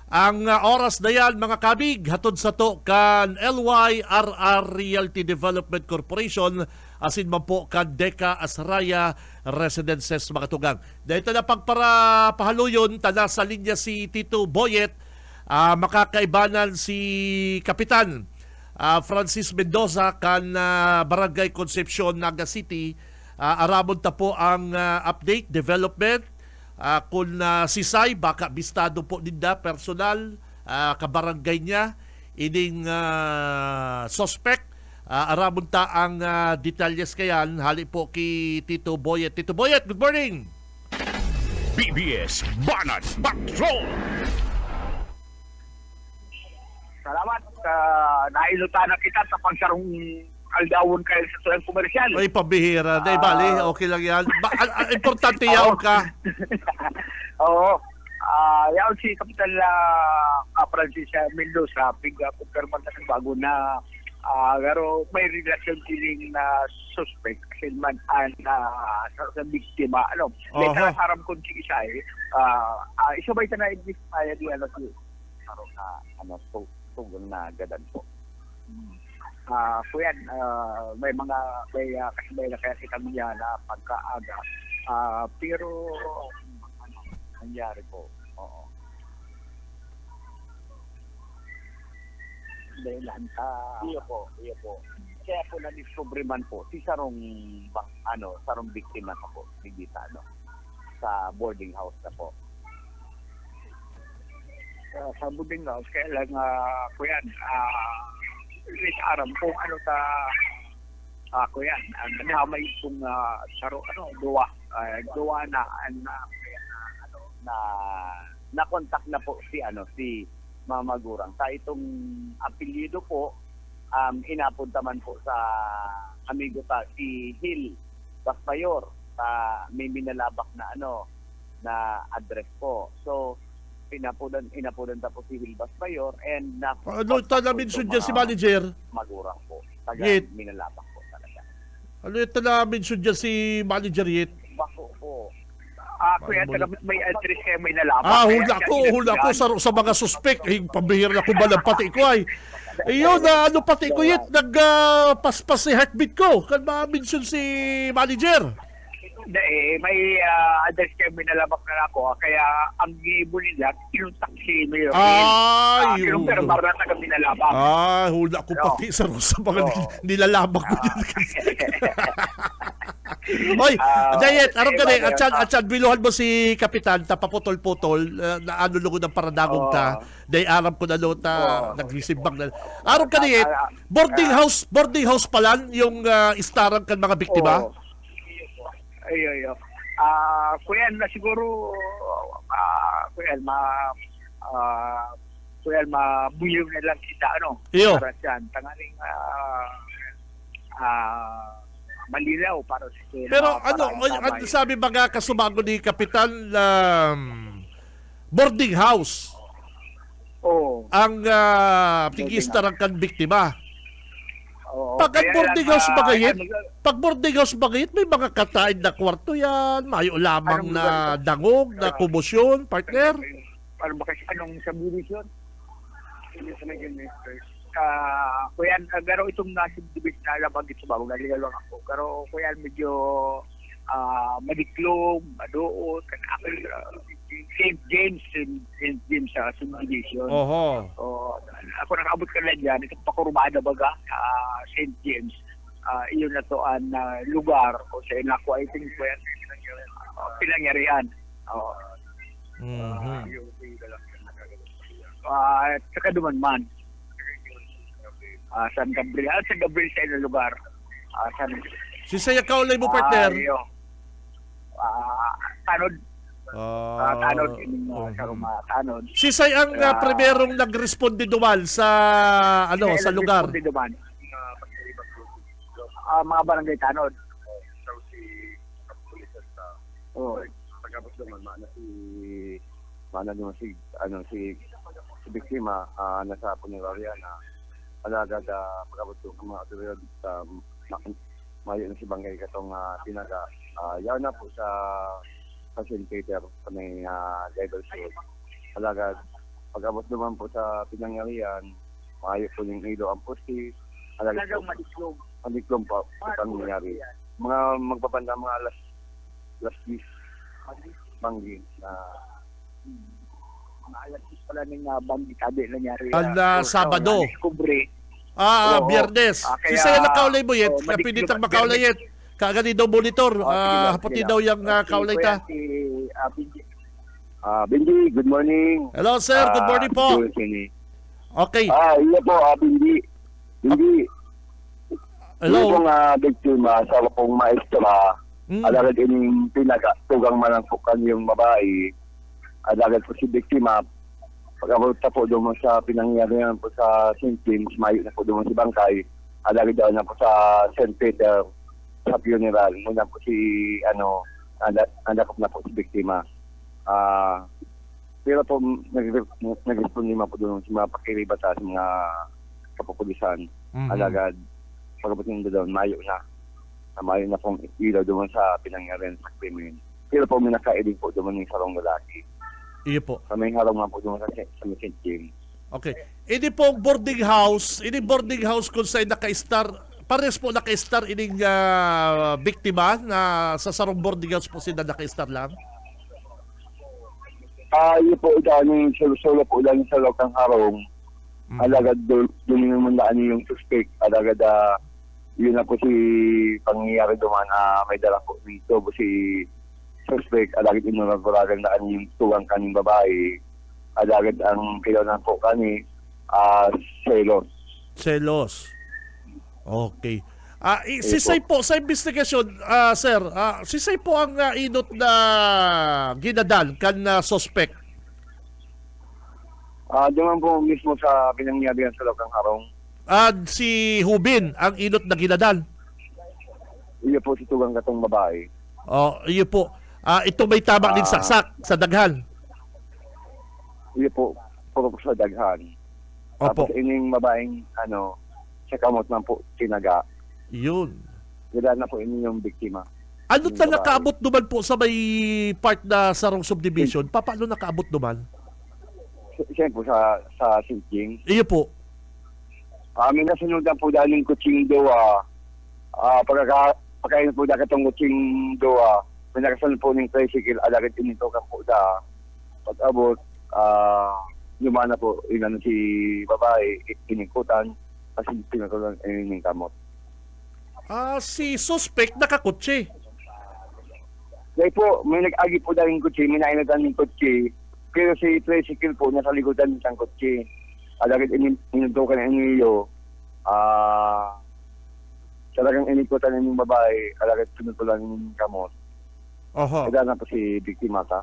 Ang oras na yan mga kabig, hatod sa to kan LYRR Realty Development Corporation, asin man po kan Deca Asraya Residences mga tugang. Dahil na pagparapahaluyon, tala sa linya si Tito Boyet, makakaibanan si Kapitan Francis Mendoza kan Barangay Concepcion, Naga City. Aramon ta po ang update, development. Kung si Sai, baka bistado po ninda personal, kabarangay niya, ining suspect. Aramon ta ang detalyes kayan. Hali po kay Tito Boyet. Tito Boyet, good morning! BBS Banat Patrol. Salamat. Nailutan na kita sa pagsarong aldawon kayo sa tulang komersyal. Ay, pabihira. Day, bali, okay lang yan. Importante yaw ka. Oo. Yaw si Kapitan Francis Mendoza, pig-confirman na bago na pero may relasyon siling na suspect kasi man sa biktima. May haram kung si Isay. Isabay ta na i-display di tugon na gadan po. So yan, may kasabay na kaya si Camilla na pagkaaga. Pero nangyari po. Oo. Dahil iyo po. Kaya po na-discovery man po si sarong biktima na po, sigita sa boarding house na po. Sa boarding house, kaya lang po yan, aram po yan, namay pong duwa na contact na po si Mama Gurang. Sa itong apelyido po, inapunta man po sa amigo ta si Hill Basmayor sa may minalabak na na address po. So inapunan ta po si Hill Basmayor and talamin dyan si manager? Magurang po. Taga minalabak po talaga. Talamin dyan si manager Yit? Bako po. Kuya, may address kayo may nalaman. Hula ko sa mga suspect. Pambihira na ko pati ko ay. Ayun, pati ko Yit, nagpaspas si heartbeat ko. Kan ma-mention si manager. May address kayo may nalabak na ako. Kaya ang gibo nila, kinuntak si Mayor. Pero para na kami nalabak. Hula ko pati sa mga nilalabak ko dyan. Oy, Dayet, aron ka rin, atyan, biluhan mo si Kapitan, tapaputol-putol, na lungod ng paradagong ta, day aram ko na ta, nagsisimbang na. Aron ka rin, boarding house pala, yung istarang kan mga biktima? Ayo. Kuya, na siguro, mabuyaw na lang kita, Iyo. Para dyan, tangaling, malilaw para sa pero sabi mga kasumago ni Kapitan boarding house ang tigistaran kan biktima. Pag boarding house bagayit, may mga katain na kwarto yan, mayo lamang na dangog, na kumosyon, partner. Ano ba kasi anong subdivision? Kuya, pero itong nasibdibis na labag ito ba, naligaw lang ako. Pero kuya, medyo madiklog, maduot, St. James sa subdivision. Ako nakaabot ka lang dyan, itong pakurumada baga, St. James. Iyon na to ang lugar o sa inako, I think, kuya, pinangyarihan. Saka duman man. San Gabriel sa ilang lugar. Si Saya kaulay mo, partner. Tanod. Tanod. Tanod. Si Say ang primerong nag-responde duman sa sa lugar. Mga barangay Tanod. Pagkapos naman, si biktima nasa punerarya na alagad pagkapos ng mga otoridad mayo na si Bangay katong tinaga. Yaw na po sa St. Peter sa may level shoot. Alagad pagkapos naman po sa pinangyarihan, mayo po yung ilo ang pusti. Alagad po, madiklom po sa pangyayari. Mga magbabanda mga last week Banggi na Alas pala ng Banggi kabi nangyari. Sabado. Discovery. Biyernes. Si Saya na kaulay mo yet. Kapinitang makaulay yet. Kaagad daw monitor. Haputi daw yung kaulay ta. Benji, good morning. Hello, sir. Good morning po. Okay. Iya po, Benji. Benji. Hello. Ito pong biktima sa pong maestra. Alagad ining pinagatugang manangpukan yung babae. Alagad po si biktima. Pagkapunta po doon sa pinangyarihan po sa St. James, mayo na po doon si Bangkay. Alagad daw na po sa St. Peter sa funeral. Muna po si, andakop na po si biktima. Pero po, nag-respond naman po doon sa mga pakiribata sa mga kapupulisan. Alagad, pagkapunta doon, mayo na. Mayo na pong ilaw doon sa pinangyarihan sa krimen. Pero po, may nakailing po doon ng sarong lalaki. Iyo po. Kami harong nga po doon sa St. James. Okay. Ini pong boarding house kung saan naka-star, pares po naka-star ining biktima na sa sarong boarding house po sila naka-star lang? Iyo po, yung solo po lang sa lokang harong. Alagad doon yung mandaan yung suspect. Alagad yun na po si pangyayari duman may dala po dito po si suspect. Alagad inunaguragan na yung tuwang kaning babae. Alagad ang kailangan po kani selos. Okay. Si Say po sa investigasyon, sir, si Say po ang inot na ginadan kan suspect. Doon po mismo sa pinangyarihan sa lokang harong. Si Hubin ang inot na ginadan. Iyo po si tugang katong babae. Iyo po. Ito may tabak din saksak sa daghan. Iyo po, puro po sa daghan. Opo. Tapos ining babaeng sa kamot man po tinaga. Yun. Gila na po yung biktima. Ano na nakaabot duman po sa may part na sarong subdivision? Paano nakaabot duman? Siya po sa St. James. Iyo po. May nasunod po dahil yung kutsing doa. Pagkain po dahil itong kutsing doa, may nakasunod po ng tricycle, alagad inito ka po da. Pag-abot, lumana po, inan si babae, inikutan, kasi pinatulang yung kamot. Si suspect nakakutsi. Kaya po, may nag-agi po dahil yung kutsi, may nainagan yung kutsi, pero si tricycle po, nasa likodan ng kutsi. Alagad inutukan ng iyo, talagang inikutan ng babae, alagad pinutulan ng kamot. Kaya na po si biktima ka.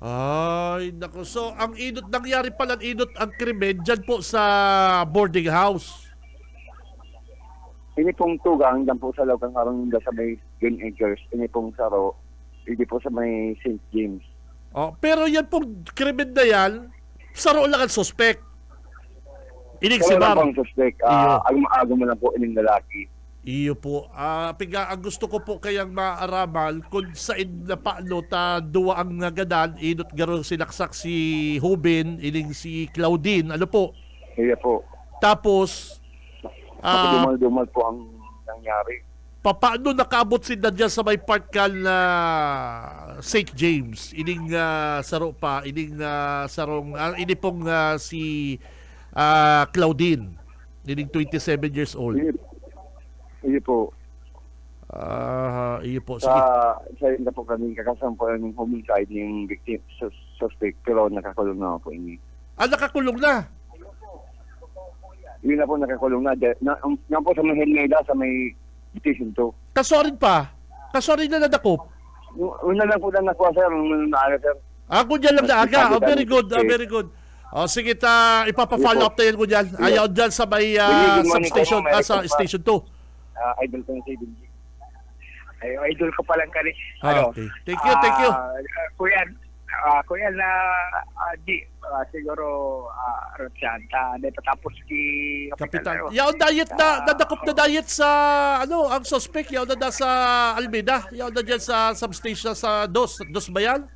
Ay, naku. So, ang inot, nangyari pala ang krimen dyan po sa boarding house. Ini pong tugang, dyan po sa Lokang Harong sa may Green Acres, ini pong saro, hindi po sa may St. James. Pero yan pong krimen na yan, saro lang ang suspect. Inig si Bar. Bar. Suspect, aga mo lang po ining lalaki. Iyo po. Ang gusto ko po kayang maaramal kung saan na paano duwa ang nagadan, inot garo sinaksak si Hubin, ining si Claudine, ano po? Iya po. Tapos, dumal po ang nangyari. paano nakaabot sila dyan sa may part na St. James? Ining saro pa, ining sarong, ini pong si Claudine, ining 27 years old. Iyo po. Iyo po. Sa na po kami kakasampulan ng homicide ng victim suspect pero nakakulong na po ini. Nakakulong na? Yun na po nakakulong na. Nga po sa may Helmeda, sa may Station 2. Kasorin pa. Kasorin na nadakop. Una lang po lang nakuha, sir. Nung naaga, sir. Ako dyan lang na aga. Oh, very good. Oh, very good. Oh, sige, ipapa-follow up na yan ko dyan. Ayaw dyan sa may substation, sa Station 2. Idol ko yung si Benji. Ay, idol ko palang ka rin. Okay. Thank you. Kuya na siguro Rosyanta dito tapos Kapitan. Yaw diet na nadakop na diet sa ang suspect yaw na sa Almeida. Yaw na dyan sa substation sa Dos ba yan?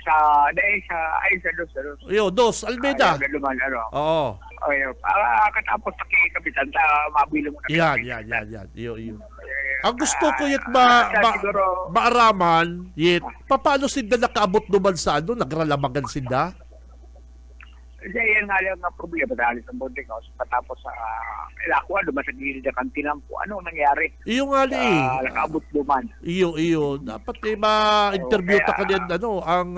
sa Dos. Yo, Dos Almeida. Oo. Katapos sa kapitan sa mabilo mo. Yan. Yo. Ang gusto ko yet maaraman, yet, paano sila nakaabot naman sa nagralamagan sila? Yan nga lang ang problema dahil sa boarding house patapos sa ilakwa, duman sa gilid ng kantinang po. Ano nangyari? Iyo nga nakaabot duman. Iyo. Dapat ma-interview ta kanyan ang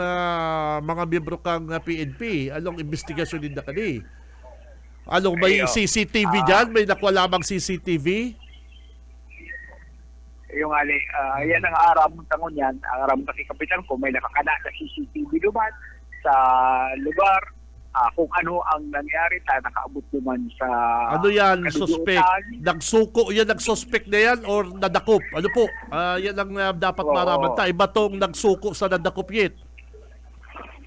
mga miyembro kang PNP. Anong investigasyon din na kani? Anong may CCTV dyan? May nakuha lamang CCTV? Yung ali, yan ang aram ng tangon yan. Ang aram kasi kapitan ko, may nakakana na CCTV duman sa lugar. Kung ano ang nangyari, nakaabot duman sa... Ano yan, suspect? Nagsuspect na yan or nadakop? Ano po? Yan ang dapat maraman ta. Iba tong nagsuko sa nadakop yet.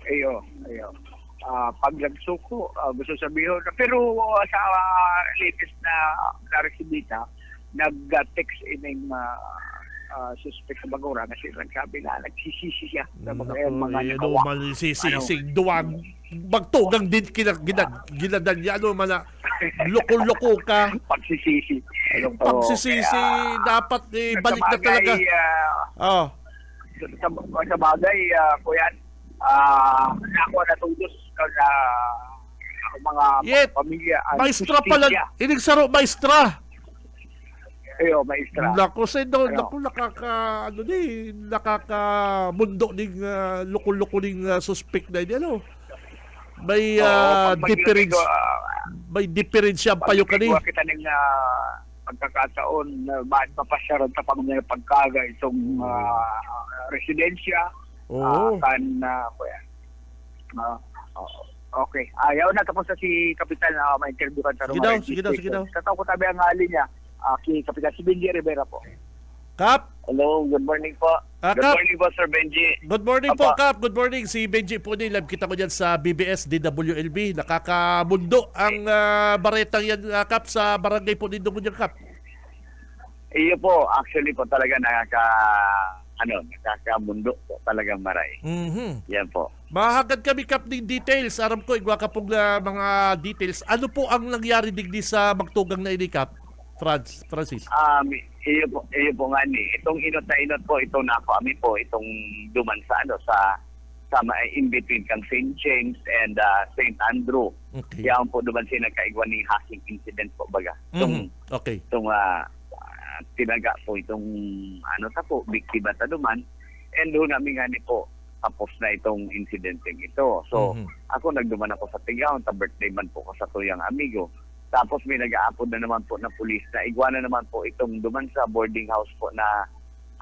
Ayo. Pag nagsuko, gusto sabihin, pero sa latest na resibita, nag-text in suspect sa Bagura kasi nagsabi na nagsisisi siya sa mga nagawa. Sisig duwag magtugang din ginadan niya loko-loko ka. Pagsisisi. Dapat balik na talaga. Sa bagay, kuya, ako natutos sa mga pamilya. Maestra pala. Inig saro, maestra. Maestra. Naku, nakakamundo ning loko-loko ning suspect na yun, May diferensya payo kani. Kita ning pagkakataon ba't papasyaran sa pagkaga itong residensya. Okay. Ayaw na tapos sa si Kapitan na ma-interview ka sa Roma. Sige daw. Tataw ko tabi ang hali niya. Kapitan si Benji Rivera po. Kap? Hello, good morning po. Good morning po, Sir Benji. Good morning po, Kap. Good morning. Si Benji po live kita ko dyan sa BBS DWLB. Nakakamundo ang baretang yan, Kap, sa barangay po dito mo dyan, Kap. Iyo po, actually po talaga nakakamundo po talagang maray. Yan po. Mahagad kami, Kap, ng details. Aram ko, igwa ka pong mga details. Ano po ang nangyari digdi sa magtugang na ini, Kap? Francis. Iyo po nga ni. Itong inot na inot po, ito na po kami po, itong duman sa in between kang St. James and St. Andrew. Okay. Yan po duman siya nagkaigwan ni hacking incident po baga. Okay. Itong tinaga po itong biktima ta duman. And doon namin nga ni po tapos na itong incident ito. So, ako nagduman ako sa Tigaon, ta birthday man po ko sa tuyang amigo. Tapos may nag-aapod na naman po na pulis na igwana naman po itong duman sa boarding house po na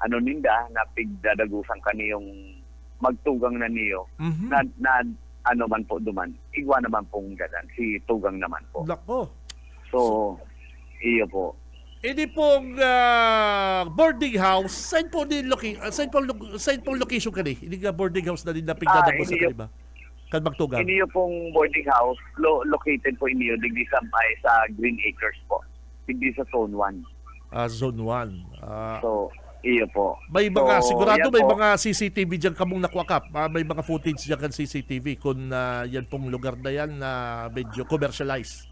na pigdadagusan kaniyong magtugang na niyo na man po duman. Igwa naman pong gadan. Si tugang naman po. Lako. So, iyo po. Ini pong boarding house, saan pong location ka ni? Ini boarding house na din na pigdadagusan ka, di ba? Kan magtugang. Iniyo pong boarding house located po iniyo digdi sa Green Acres po. Digdi sa Zone 1. Zone 1. So, iyo po. May mga sigurado may mga CCTV diyan kamong nakuha, may mga footage diyan kan CCTV kung yan pong lugar na yan na medyo commercialized.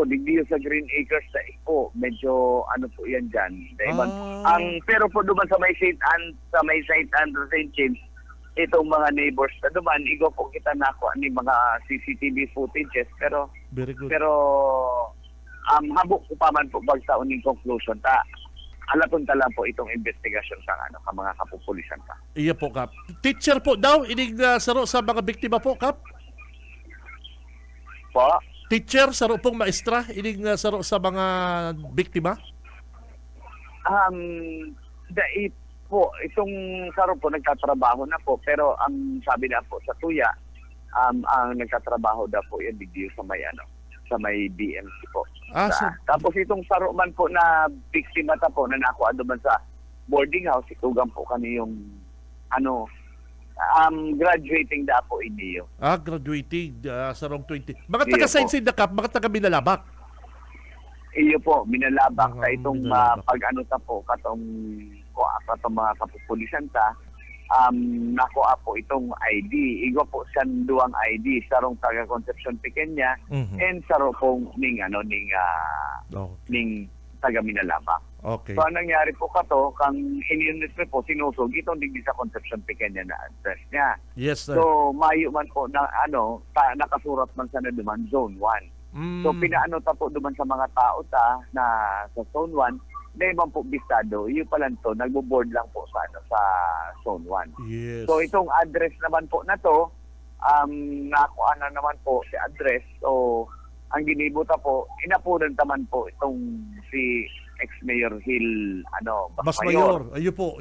Digdi sa Green Acres po, medyo po yan diyan. Pero po duman sa may St. Andrew St. James, itong mga neighbors na duman, igo po kita nakuha ni mga CCTV footages, pero very good. Pero habok ko pa man po bagsa uning conclusion ta. Alapon ta lang po itong investigation sa mga kapupulisan ta. Iya po, Kap. Teacher po daw inig saro sa mga biktima po, Kap. Po? Teacher, saro pong maestra, ining saro sa mga biktima? Dai po, itong saro po nagtatrabaho na po, pero ang sabi na po sa tuya, ang nagtatrabaho na po yan digdiyo sa may sa may BMC po. Tapos itong saro man po na biktima ta po na nakuha man sa boarding house, itugang po kani yung graduating da po iniyo. Graduating sarong 20. Mga taga Science in the Cap, mga taga Binalabak. Iyo po, minalabak sa itong Binalabak. pag-ano ta po katong mga kapupulisan ta. Nakuha po itong ID. Igwa po siyang duwang ID. Sarong taga Concepcion Pequeña and saro pong ning taga Minalabak. Okay. So, ang nangyari po kato, kang in-unit po, sinusog itong digdi sa Concepcion Pequeña na address niya. Yes, sir. So, mayo man po na nakasurat man sa na duman Zone 1. So, pinaano ta po duman sa mga tao na sa Zone 1, dahil man po bistado, yung pala to, nagbo-board lang po sa Zone 1. Yes. So, itong address naman po na to, nakuha na naman po si address. So, ang ginibuta po, inapunan naman po itong si ex-Mayor Hill, Basmayor. Iyo po.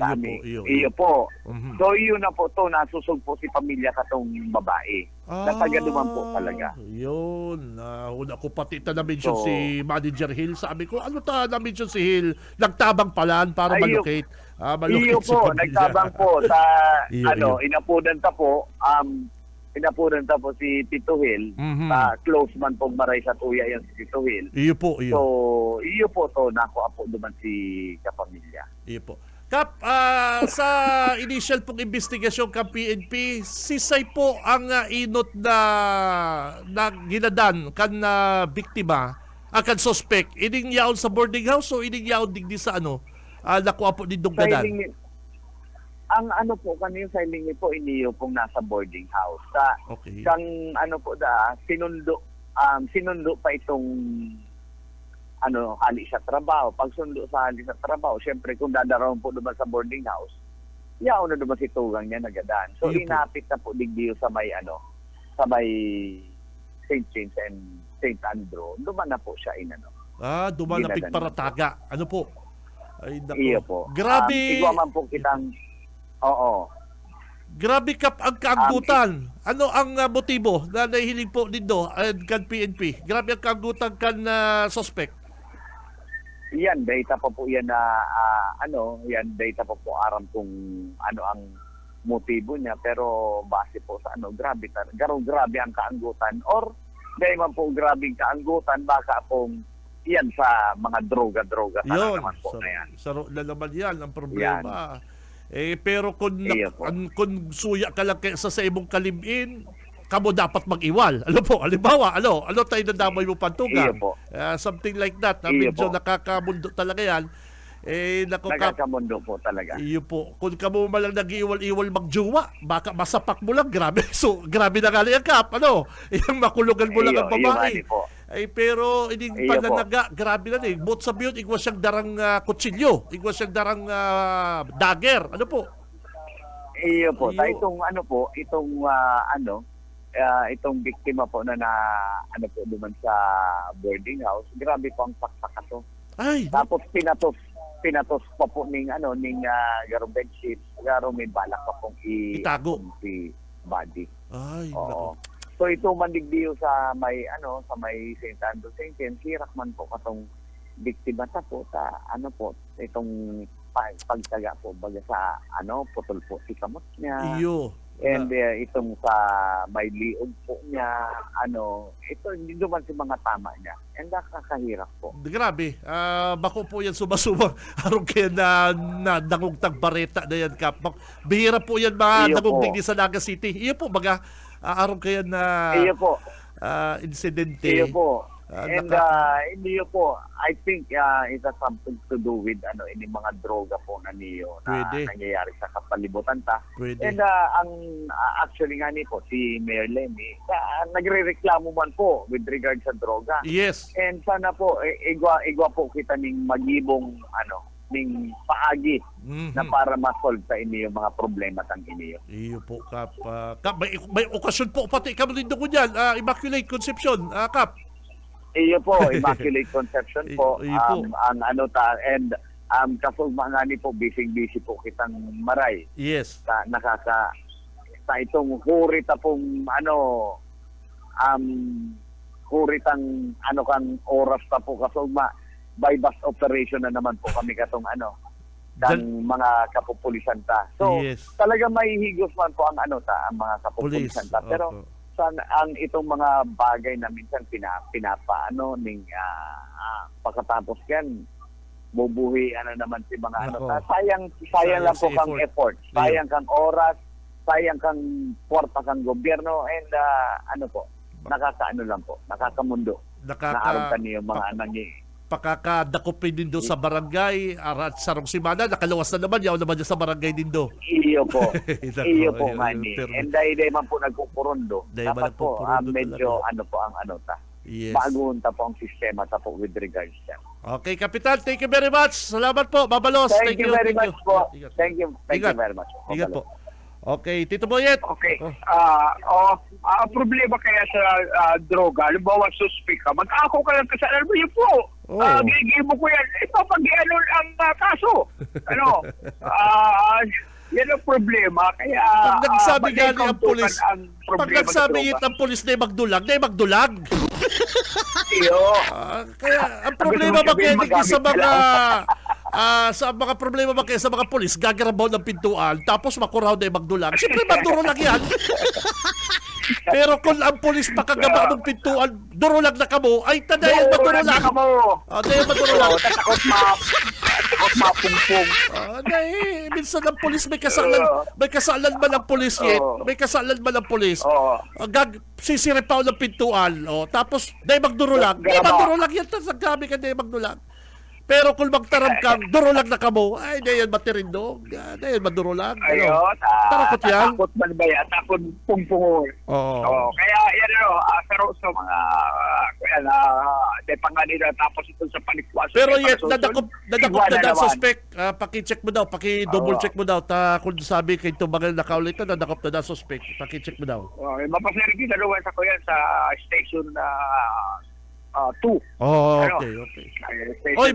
Iyo po. So, yun na po to, nasusog po si pamilya katong babae. Nataga duman po talaga. Yun. Una ko pati na-mention si Manager Hill. Sabi ko, ano na-mention si Hill? Nagtabang palaan para malocate. Iyo si po, pamilya. nagtabang po sa, Iyo. inapunan ta po, si Tito Hill, close man pong maray sa tuya yan si Tito Hill. Iyo po. So, iyo po to, nakuha po duman si kapamilya. Iyo po. Kap, sa initial pong investigasyon ng PNP, sisay po ang inot na ginadan kan biktima, kan suspect, ining yaon sa boarding house o ining yaon digdi sa nakuha po din dugdadan? Ang po kanino sa hiling po iniyo pong nasa boarding house. Okay. Kang sinundo pa itong hali sa trabaho. Pag sundo sa hali sa trabaho, syempre kung dadaraon po naman sa boarding house, yaon na naman si tugang niya nagadan. So inapit na po digdiyo sa may sa may St. James and St. Andrew. Duman na po siya duman na pigparataga. Ano po? Ay, nako. Iyo po. Grabe. Igwa man po kitang Grabe kap ang kaanggutan. Ano ang motibo na nahihiling po dito kan PNP? Grabe ang kaanggutan kan suspect. Yan, data pa po yan na data pa po aram kung ano ang motibo niya, pero base po sa grabe ang kaanggutan or dahil man po grabing kaanggutan, baka pong yan sa mga droga naman po na yan. Saro na naman yan ang problema. Pero kung suya ka lang sa imong kalibin, kamo dapat mag-iwal. Ano po? Halimbawa, ano tayo nadamay mo pantugang? Something like that. Medyo nakakamundo talaga yan. Nakakamundo po talaga. Iyo po. Kung kamo malang nag-iwal-iwal magjuwa, baka masapak mo lang. Grabe. So, grabe na nga yan, Kap. Yung makulugan mo lang ang babae. Pero ining pananaga, grabe na Bot sa biyot, igwas siyang darang kutsilyo. Igwas siyang darang dagger. Ano po? Iyo po. Itong biktima po na po duman sa boarding house, grabe po ang pakpak to. Tapos pinatos pa po ning garong bedsheet, garong may balak pa pong itago si body. Nako. So ito mandigdiyo sa may St. Andrew St. James, hirak man po katong biktima ta po itong pagtaga po baga sa putol po si kamot niya. Iyo. And itong sa may liog po niya, ito hindi naman si mga tama niya. And nakakahirap po. Grabe. Bako po yan sumasubang. Arong kaya na dangugtag bareta na yan, Kap. Bihira po yan mga dangugtag sa Naga City. Iyo po, baga, arong kaya na insidente. Iyo po. And hindi po, I think it has something to do with ini mga droga po na niyo na nangyayari sa kapalibutan ta. Pwede. And actually nga po si Mayor Lenny nagrereklamo man po with regard sa droga. Yes. And sana po igwa po kita ning magibong ning paagi na para ma-solve sa inyo yung mga problema tang inyo. Iyo po, Kap. Kap, may okasyon po pati kami din ko dyan. Immaculate Conception, Kap. Iyo po, Immaculate Conception po. Iyo po. Ang ano ta, and kasugma nga ni po, busy po kitang maray. Yes. Sa itong hurita pong huritang kan oras ta po kasugma by bus operation na naman po kami katong kan mga kapupulisan ta. So Yes. talaga may higos man po ang ang mga kapupulisan ta. Pero ang itong mga bagay na minsan pinapaano ning pagkatapos yan bubuhi naman si mga ta. Sayang lang po kang effort. Sayang kang oras, sayang kang kwarta kang gobyerno, and nakakaano lang po, nakakamundo. Naaram ka niyo mga Pakakadakopin din do sa barangay, arat sarong simana, nakalawas na naman, yaw naman dyan sa barangay din do. Iyo po. Iyo po, mani. And dahil man po nagpupurundo. Dapat po, medyo po ang ta. Yes. Baguhon ta po ang sistema ta po with regards to. Okay, Kapitan, thank you very much. Salamat po, Babalos. Thank you very much po. Thank you very much. Ingat po. Okay, Tito Boyet. Okay. Ang problema kaya sa droga, halimbawa suspect ka, mag-ako ka lang kasalanan mo yun po. Gigibo ko yan. Ipapag-ano ang kaso. Yan ang problema. Kaya pag nagsabi nga ang pulis, pag nagsabi ang pulis na magdulag, iyo. Kaya ang problema ba kaya sa mga problema ba kaya sa mga pulis, gagarabaw ng pintuan, tapos makuraw na magdulag. Siyempre, magdurulag yan. Pero kung ang pulis pakagaba ng pintuan, durulag na kamo, ay tadayan madurulag. Tadayan madurulag. Takot mapungpong. Minsan ang pulis may kasalan man ang pulis may kasalan man ang pulis. Sisiripaw ng pintuan, tapos dahil magdurulag. Magdurulag yan, sa gabi ka dahil magdurulag. Pero kung magtaram kang durulag na kamo, ay dayan matirindog, dayan madurulag. Tarakot yan. Takot man ba yan? Takot pungpungol. Kaya yan pero sa mga panganila tapos ito sa panikwas. Pero yet, nadakop na daw suspect. Paki-check mo daw, paki-double check mo daw. Kung sabi kay tumagal na kaulitan, nadakop na daw suspect. Paki-check mo daw. Mapasarigi, dalawa sa ko yan sa station 2. Okay. Oy,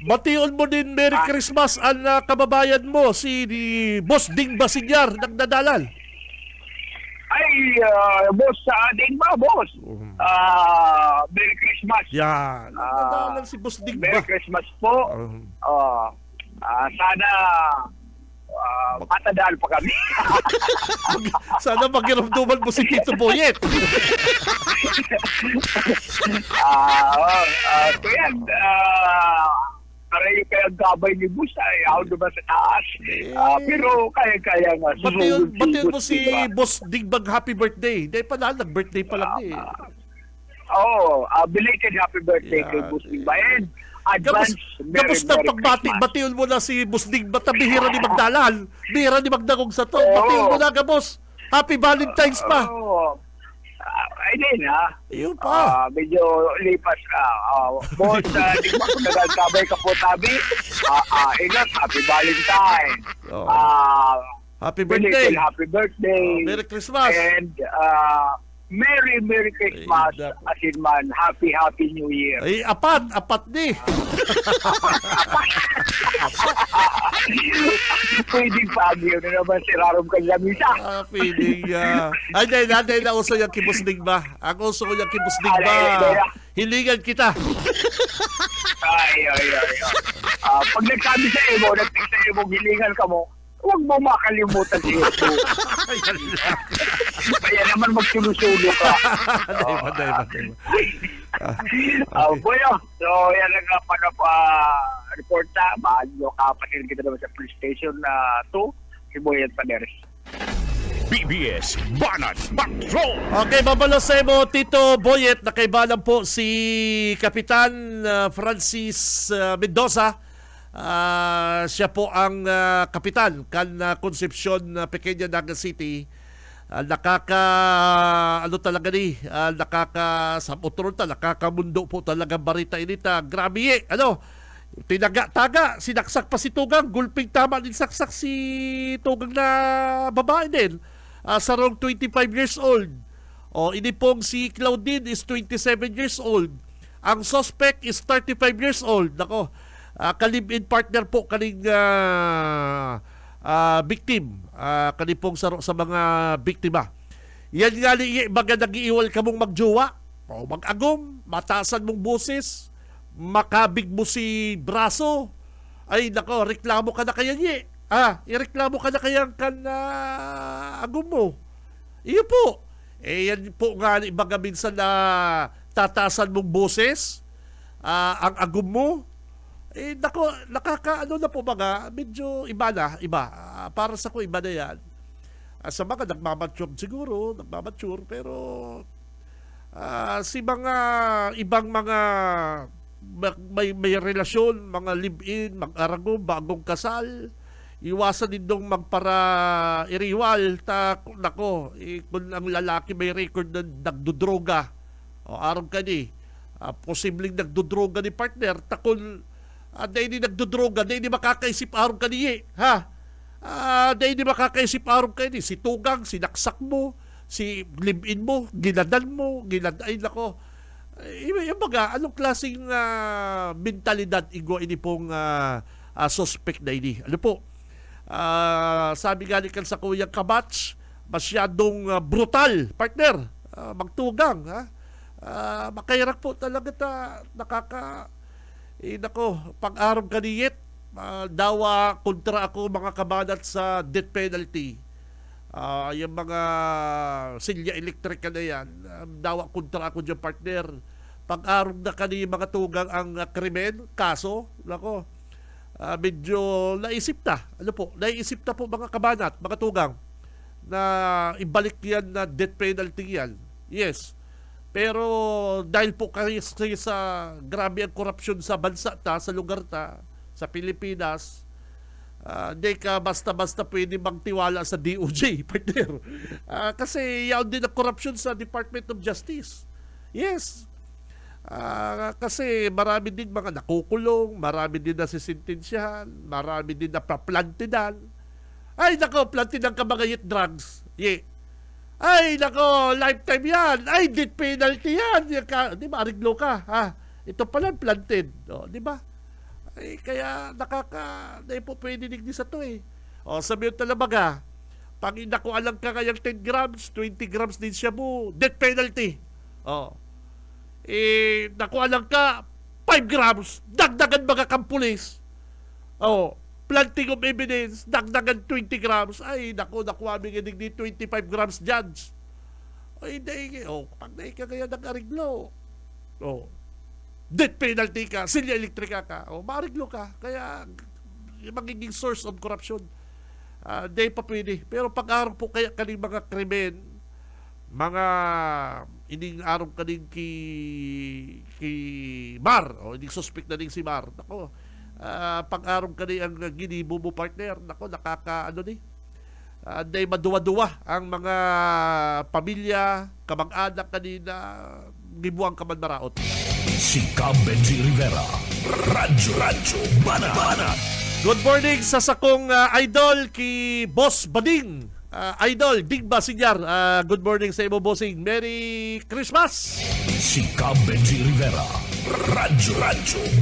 batiyon mo din Merry Christmas ang kababayan mo, si Boss Ding Basinyar, nagdadalal. Ay, boss, Ding ba, boss? Merry Christmas. Yan. Nagdadalal si Boss Ding ba. Merry Christmas po. Sana matadal pa kami. Sana magiramduman mo si Tito Boyet. Kaya yung kaya gabay ni Bus ay ako naman sa taas. Pero kaya nga. Batiyon mo si Boss Digbag happy birthday. Dahil pa nag-birthday pa lang belated happy birthday kay Bus Digbag. Kamusta pagbati? Batiyon mo na si Boss Digbag. Bihira ni Magdalal. Bihira ni Magdagong sa to. Batiyon mo na ka, Boss. Happy Valentine's pa. Ay din Yun pa. Medyo lipas boss, di ba kung nagagabay ka po tabi? Ingat, happy Valentine. Happy birthday. Happy birthday. Merry Christmas. And Merry Christmas. As in man, Happy New Year. Ay, apat di. Pwedeng pagyo na naman si Rarom Kalamisa. Pwedeng. Ay, dahil na uso yung kibusdig ba? Ang uso ko yung kibusdig ba? Hilingan kita. Ay. Pag nagsabi sa imo, nagtext sa imo, hilingan ka mo, huwag mo makalimutan si YouTube. Kaya naman magsulo-sulo ka. Dahil. Bueno, so yan lang report na. Bago kapatid kita naman sa police station 2, si Boyet Paneres. BBS Banat Patrol. Okay, babalos sa mo, Tito Boyet. Nakaibalan po si Kapitan Francis Mendoza. Siya po ang kapitan kan Concepcion, Pequeña Naga City. Nakakamundo po talaga barita inita. Grabe Tinaga-taga, sinaksak pa si Tugang, gulping tama din saksak si Tugang na babae din. Sa wrong 25 years old. O, ini pong si Claudine is 27 years old. Ang suspect is 35 years old. Nako, ka-live-in partner po kaning victim. Kaning pong sa mga biktima. Yan nga li, baga nag-iiwal ka mong magjowa. O, mag-agom, mataasan mong boses, makabig mo si braso. Ay, nako, reklamo ka na kaya niya. Ireklamo ka na kaya agom mo. Iyo po. Yan po nga, ibaga minsan na tatasan mong boses, ang agom mo. Nako, nakakaano na po mga, medyo iba. Para sa ko, iba na yan. Sa mga nagmamature siguro, pero si mga ibang mga may relasyon, mga live-in, mag-arago, bagong kasal, iwasan din dong magpara iriwal. Nako, kung ang lalaki may record na nagdudroga, araw ka ni, posibleng nagdudroga ni partner, takon, dahil di nagdudroga, dahil di makakaisip araw ka niya, dahil di makakaisip araw ka ni, si Tugang, sinaksak mo, si live-in mo, ginadan mo, ay nako, yung baga, anong klaseng mentalidad igo ini pong suspect na ini? Ano po? Sabi nga ni sa Kuyang Kabats, masyadong brutal, partner, magtugang. Makairak po talaga nako, pag-araw kaniyit, dawa kontra ako mga kabanat sa death penalty. Yung mga silya electric na yan, dawa kontra ako dyan, partner. Pag-araw na kani mga tugang ang krimen, kaso, nako, medyo naisip na po mga kabanat, mga tugang, na ibalik yan na death penalty yan. Yes. Pero dahil po kayo sa grabe ang korupsyon sa bansa sa lugar sa Pilipinas, di ka basta-basta pwede magtiwala sa DOJ, partner. Kasi yaon din ang korupsyon sa Department of Justice. Yes. Kasi marami din mga nakukulong, marami din nasisintensyahan, marami din napaplantinan. Ay nako, plantinan ka mga youth drugs. Yeah. Ay nako, lifetime yan. Ay, death penalty yan. Di ba, ariglo ka. Ito pala planted. Di ba? Ay, kaya hindi po pwede digdi sa to eh. Sabi yung talabaga, pag nakuha lang ka kayang 10 grams, 20 grams din siya mo, death penalty. Nakuha lang ka 5 grams, dagdagan mga kampulis. Planting of evidence, dagdagan 20 grams. Ay, nakuha may digdi 25 grams judge. Ay, pag nahi ka kaya nag-ariglo. Death penalty ka, silya elektrika ka, maariglo ka. Kaya, magiging source of corruption. Di pa pwede. Pero pag-araw po kaya kaning mga krimen, mga ining araw kaning ki Mar, ining suspect na ning si Mar. Nako, pag-araw kaning ang ginibo mo, partner. Nako, day maduwa-duwa ang mga pamilya, kamag-anak kanina, gibuang kaman maraot. Si Benji Rivera, Radyo Banat. Good morning sa sakong idol ki Boss Bading. Idol, Digba Sinyar. Good morning sa imo, bossing. Merry Christmas. Si Benji Rivera, Radyo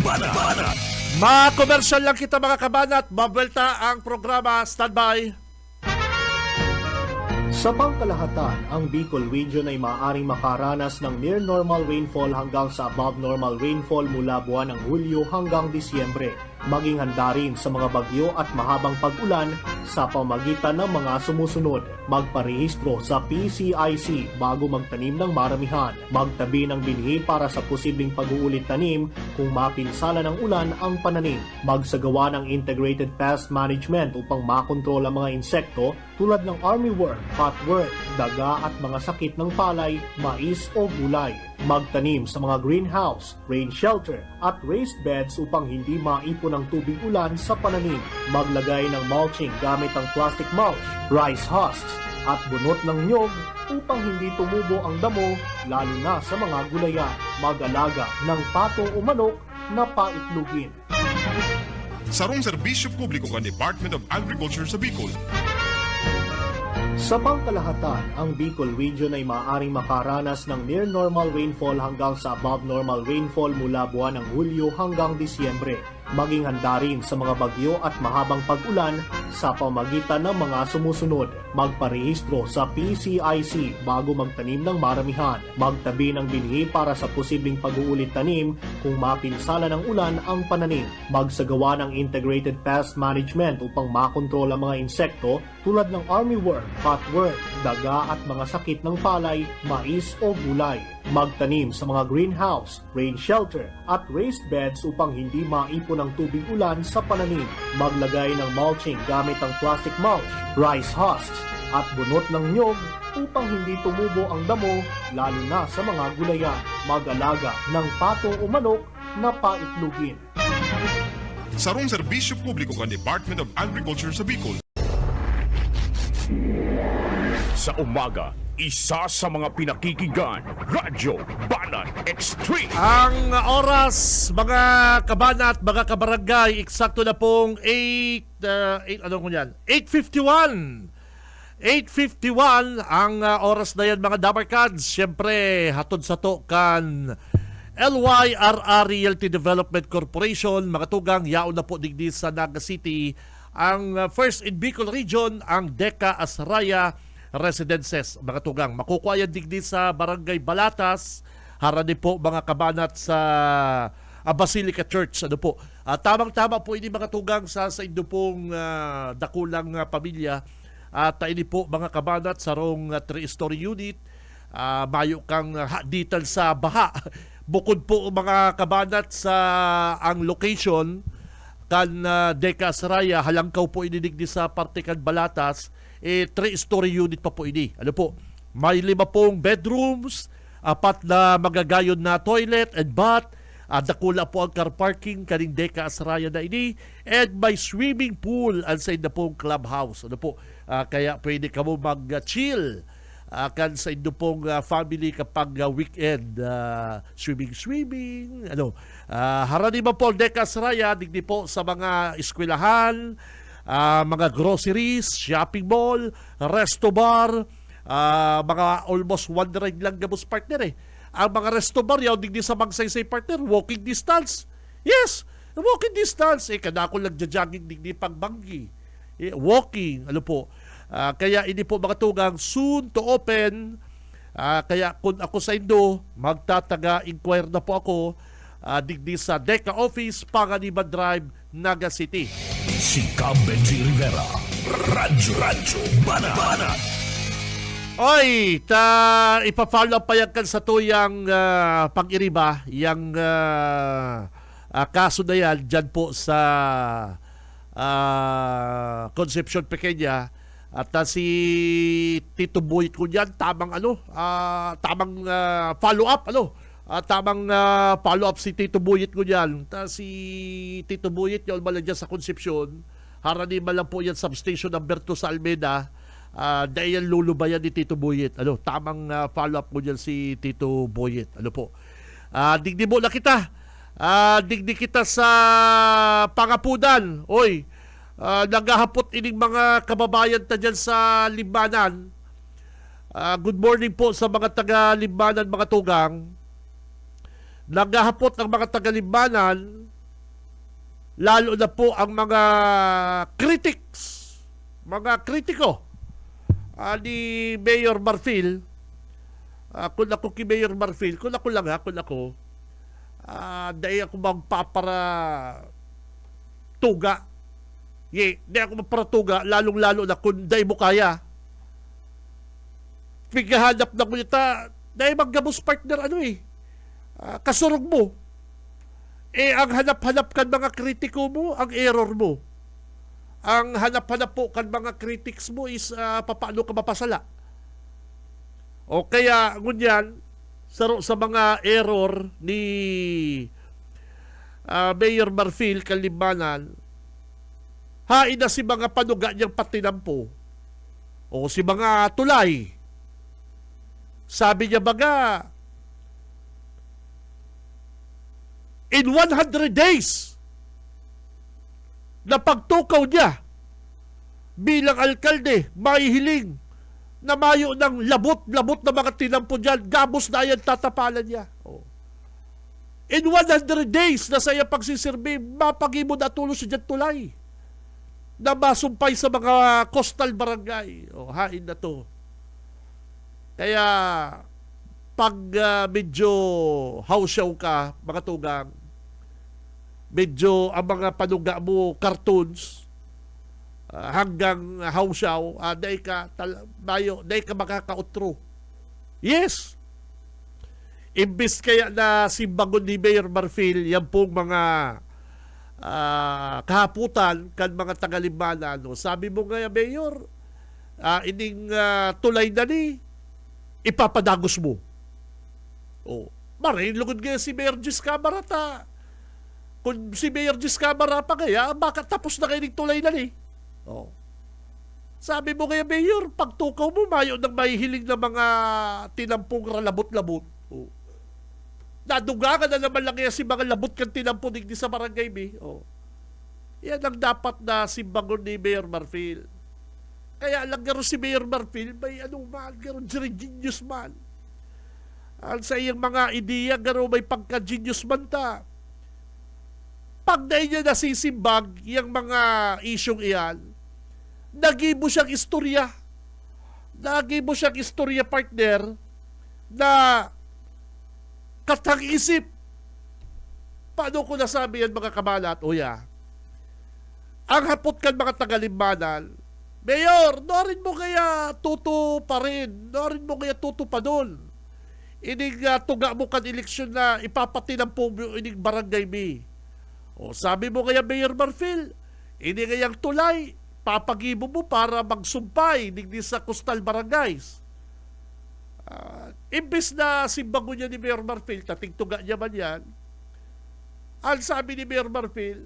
Banat. Ma-commercial lang kita mga kabanat. Mabelta ang programa. Standby. Sa pangkalahatan, ang Bicol Region ay maaaring makaranas ng near normal rainfall hanggang sa above normal rainfall mula buwan ng Hulyo hanggang Disyembre. Maging handa rin sa mga bagyo at mahabang pag-ulan sa pamagitan ng mga sumusunod. Magparehistro sa PCIC bago magtanim ng maramihan. Magtabi ng binhi para sa posibleng pag-uulit tanim kung mapinsala ng ulan ang pananim. Magsagawa ng integrated pest management upang makontrol ang mga insekto tulad ng armyworm, cutworm, daga at mga sakit ng palay, mais o gulay. Magtanim sa mga greenhouse, rain shelter at raised beds upang hindi maipon ang tubig ulan sa pananim. Maglagay ng mulching gamit ang plastic mulch, rice husks at bunot ng nyog upang hindi tumubo ang damo lalo na sa mga gulayan. Mag-alaga ng pato o manok na paitlugin. sarong serbisyo publiko kan Department of Agriculture sa Bicol. Sa pangkalahatan, ang Bicol Region ay maaaring makaranas ng near normal rainfall hanggang sa above normal rainfall mula buwan ng Hulyo hanggang Disyembre. Maging handa rin sa mga bagyo at mahabang pag-ulan sa pamagitan ng mga sumusunod. Magparehistro sa PCIC bago magtanim ng maramihan. Magtabi ng binhi para sa posibleng pag-uulit tanim kung mapinsala ng ulan ang pananim. Magsagawa ng integrated pest management upang makontrol ang mga insekto tulad ng armyworm, cutworm, daga at mga sakit ng palay, mais o gulay. Magtanim sa mga greenhouse, rain shelter at raised beds upang hindi maipon ang tubig ulan sa pananim. Maglagay ng mulching gamit ang plastic mulch, rice husks at bunot ng nyog upang hindi tumubo ang damo lalo na sa mga gulayan. Mag-alaga ng pato o manok na paitlugin. Sarong serbisyo publiko kan Department of Agriculture sa Bicol. Sa umaga, isa sa mga pinakikinggan, Radyo Banat Extreme. Ang oras, mga kabanat, mga kabarangay, eksakto na pong 8:51. 8:51 ang oras na yan, mga Dabarkads. Siyempre, hatod sa to kan LYRR Realty Development Corporation, mga tugang, yaon na po digdi sa Naga City. Ang first in Bicol Region, ang Deca Asraya Residences, mga tugang. Makukuha yan digdi sa Barangay Balatas, harani po mga kabanat sa Basilica Church. Ano po? Tamang-tama po ini mga tugang sa inyo pong dakulang pamilya. At ini po mga kabanat sa rong 3-story unit. Mayo kang detail sa baha. Bukod po mga kabanat sa ang location kan Deca Asraya, halangkaw po inidigdi sa parte kan Balatas, 3-story unit pa po ini. Ano po? May 5 pong bedrooms, 4 na magagayon na toilet and bath, dakula po ang car parking kaning Deca Asraya na ini, and may swimming pool outside na pong clubhouse. Ano po? Kaya pwede ka mo mag-chill kan sa inyo pong family kapag weekend, swimming, ano. Harani ba po Deca Asraya, digdi po sa mga eskwelahan, mga groceries, shopping mall, resto bar, mga almost wandering lang gabos partner eh. Ang mga resto bar yaw digdi sa magsaysay partner, walking distance. Yes, walking distance. Kada ako nagja-jogging digdi pagbanggi. Walking, ano po. Kaya hindi po mga tugang soon to open. Kaya kung ako sa Indo, magtataga-inquire na po ako digdi sa Deca Office, Panganiban Drive, Naga City. Si Benji Rivera, Radyo Banat. Oy, ipa-follow pa yan kan sa tuyang pag-iriba, yung kaso na yan dyan po sa Concepcion Pequeña. At si Tito Boyet ko dyan, tamang follow-up, follow-up si Tito Boyet ko dyan. Si Tito Boyet, yun malang dyan sa Concepcion, harani malang po yan substation number 2 sa Almeda, dahil yan lulubayan ni Tito Boyet. Tamang follow-up ko dyan si Tito Boyet. Ano po? Digdi mo na kita. Digdi kita sa Pangapudan. Oy, naghahapot ining mga kababayan ta dyan sa Limbanan. Good morning po sa mga taga-Limbanan, mga tugang. Naghahapot ang mga taga-Limbanan, lalo na po ang mga critics, mga kritiko ni Mayor Marfil. Kung ako ki Mayor Marfil, kung ako dahil ako magpapara tuga. Di ako magparatuga, lalong-lalo na kung dahil mo kaya. Pighahanap na ko nita, dahil maggabos partner, kasurog mo. Ang hanap-hanap kan mga kritiko mo, ang error mo. Ang hanap-hanap po kan mga critics mo is paano ka mapasala. O kaya, ngunyan, sa mga error ni Mayor Marfil Kalimbanan, hain na si mga panuga niyang patinampo o si mga tulay. Sabi niya baga, in 100 days, na pagtukaw niya bilang alkalde, mahihiling na mayo ng labot-labot na mga tinampo dyan, gabos na yan, tatapalan niya. Oh. In 100 days na sa iya pagsisirbi, mapag-imod at tulos siya dyan tulay na masumpay sa mga coastal barangay. Oh, hain na to. Kaya, pag medyo hausyaw ka, mga tugang, medyo ang mga panuga mo, cartoons, hanggang hausyaw, dahi ka makakautro. Yes! Imbis kaya na simbangon ni Mayor Marfil, yan pong mga kahaputan kan mga tagalimbana. No? Sabi mo nga, Mayor, ining tulay na ni, ipapadagos mo. Oh, maray, lugod nga si Mayor Gis Camara ta. Kung si Mayor Gis Camara pa kaya, baka tapos na kayo tulay na ni. Oh. Sabi mo kaya, Mayor, pagtukaw mo, mayo ng mahihiling na mga tinampong ralabot-labot. Oh. Naduga ka na naman lang kaya si mga labot kang tinampong digdi sa barangay, mi. Oh. Yan ang dapat na simbangon ni Mayor Marfil. Kaya lang garo si Mayor Marfil, may garo genius man. Ang sa iyang mga ideya, garo may pagka-genius man ta. Pag na niya nasisimbag, yung mga isyong iyan, nagibo siyang istorya. Nagibo siyang istorya, partner, na katang-isip. Paano ko nasabi yan, mga kamalat? Uya, ang hapot kan mga tagalimbanan, Mayor, norin mo kaya tuto pa rin. Norin mo kaya tuto pa doon. Ining tuga mo kan eleksyon na ipapatinang po ining barangay mi. O sabi mo kaya, Mayor Marfil, ini ngayang tulay, papagibo mo para magsumpay digdi sa coastal barangays. Imbis na simbango niya ni Mayor Marfil, tatingtuga niya man yan, ang sabi ni Mayor Marfil,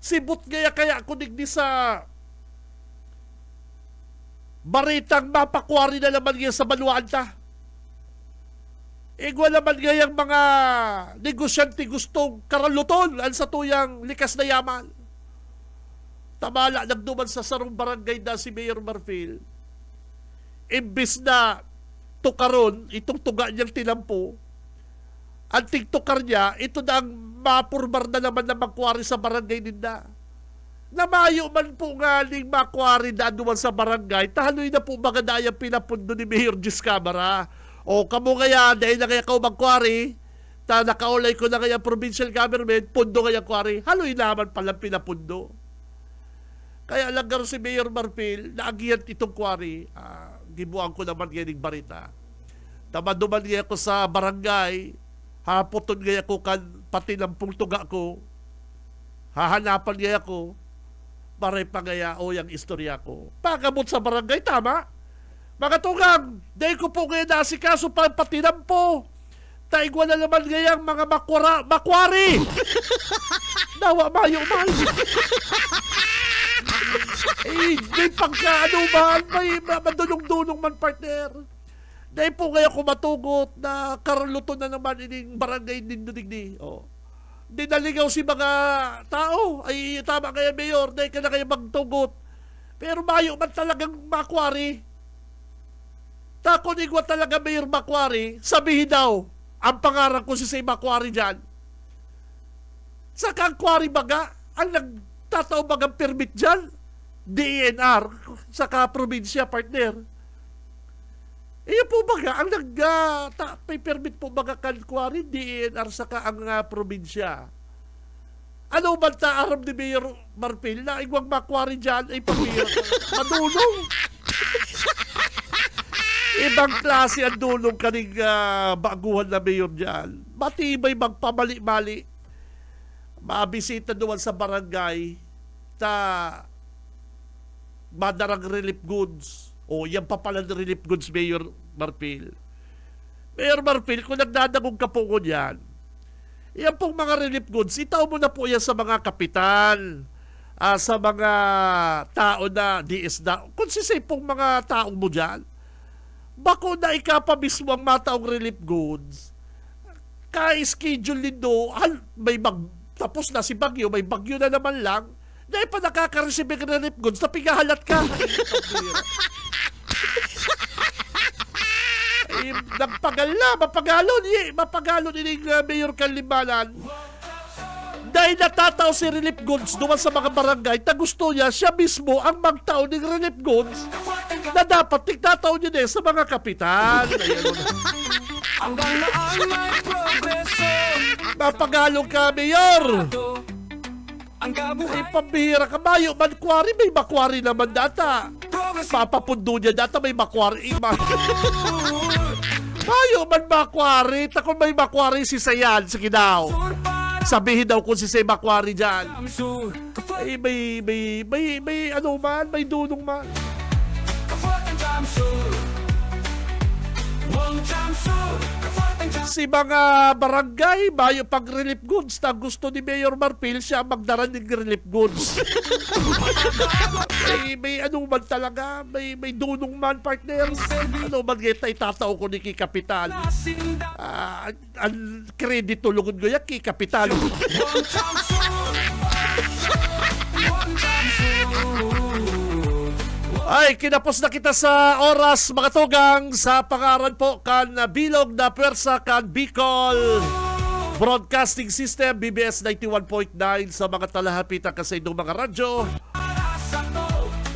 sibot kaya ako digdi sa baritang mapakwari na naman niya sa Banuan ta. Igwa naman ngayang mga negosyante gustong karaluton ang sa tuyang likas na yaman. Tamala nagduman sa sarong barangay na si Mayor Marfil. Imbis na tukaron, itong tuga niyang tinampo, ang tiktukar niya, ito na ang mapurbar na naman na magkwari sa barangay ninda. Namayo man po nga ning makwari na duman sa barangay, tahaloy na po mga dayang pinapundo ni Mayor Gis Camara. O kamo kaya, dahil na kaya kao magkwari, nakaulay ko na kaya provincial government, pundo kaya kwari, haloy naman palang pinapundo. Kaya lang garo si Mayor Marfil, naagiyan itong kwari, gibuang ko naman ganing barita. Tamaduman niya ako sa barangay, hapoton niya ako kan pati ng pungtuga ko, hahanapan niya ako, maray pangaya o yung istorya ko. Pagamot sa barangay, tama? Mga tugang, dahil ko po ngayon nasikaso pa patinam po. Taigwa na naman ngayang mga makwari. Nawa mayo. May pagkaano man, may madunong-dunong man, partner. Dahil po ngayon kumatugot na karuluto na naman ining barangay nindudigdi. Oh. Dinaligaw si mga tao. Ay, tama kaya, Mayor, dahil ka na kayo magtugot. Pero mayo man talagang makwari. Takonigwa talaga, Mayor Makwari, sabihin daw, ang pangarang ko si Say Makwari dyan. Sa kangkwari baga, ang nagtataw bagang permit dyan, DENR, sa probinsya, partner. Iyo po baga, ang may permit po baga kangkwari, DENR, sa ang probinsya. Ano ba aram ni Mayor Marfil na igwang Makwari dyan ay pamilya madulong? Ibang klase ang dulong kaning baguhan na mayor dyan. Matibay magpamali-mali. Mabisita doon sa barangay ta madarang relief goods. O yan pa pala relief goods, Mayor Marfil. Mayor Marfil, kung nagdadagong ka po ko yan, yan pong mga relief goods, itaw mo na po yan sa mga kapitan, sa mga tao na DSW. Kung sisay pong mga tao mo dyan, bako na ikapa mismo ang mataong relief goods, ka-schedule nindo, tapos na si Bagyo, may Bagyo na naman lang, Dahil pa nakaka-receive ng relief goods, napigahalat ka. Ay, nagpagal na, mapagalon ni Mayor Kalimanan. Dahil natataw si relief goods duman sa mga barangay, na gusto niya, siya mismo ang magtao ng relief goods na dapat tigtataw niya din sa mga kapitan. Ayan, mapagalong ka, Mayor. Ay, pambihira ka, Mayo. Mankwari, may makwari naman data. Papapundo niya data, may makwari. Mayo, man makwari. Takon may makwari si Sayan. Sige daw. Sabihin daw kung si Say makwari dyan. Ay, may ano man, may dunong man. Si mga barangay, bayo pag relief goods na gusto ni Mayor Marpil, siya magdaran ng relief goods. may ano man talaga, may dunong man, partners. Ano man kita itatao ko ni Kikapital. Ang kredito lugod ko yan, Kikapital. Ay, kinapos na kita sa oras, mga tugang, sa pangaran po kan bilog na pwersa kan Bicol Broadcasting System, BBS 91.9 sa mga talahapitan kasi itong mga radyo.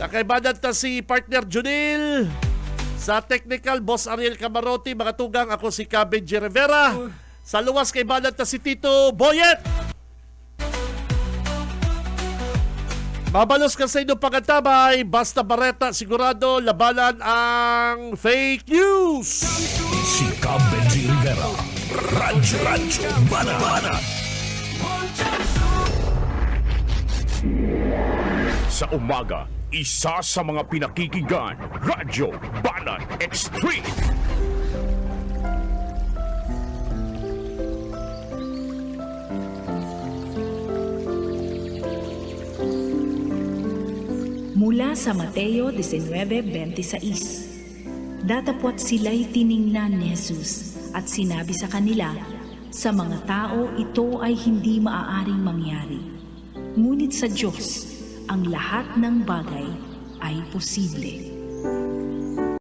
Nakaibanan ta si partner Junil. Sa technical, Boss Ariel Camarote, mga tugang, ako si Benji Rivera. Sa luwas, kaibanan ta si Tito Boyet. Mabalos ka sa inyong pangatabay, basta Barreta, sigurado labanan ang fake news. Si Benji Rivera, Radyo Banat. Sa umaga, isa sa mga pinakikinggan, Radyo Banat Extreme. Mula sa Mateo 19:26, datapwat sila'y tiningnan ni Jesus at sinabi sa kanila, sa mga tao ito ay hindi maaaring mangyari. Ngunit sa Diyos, ang lahat ng bagay ay posible.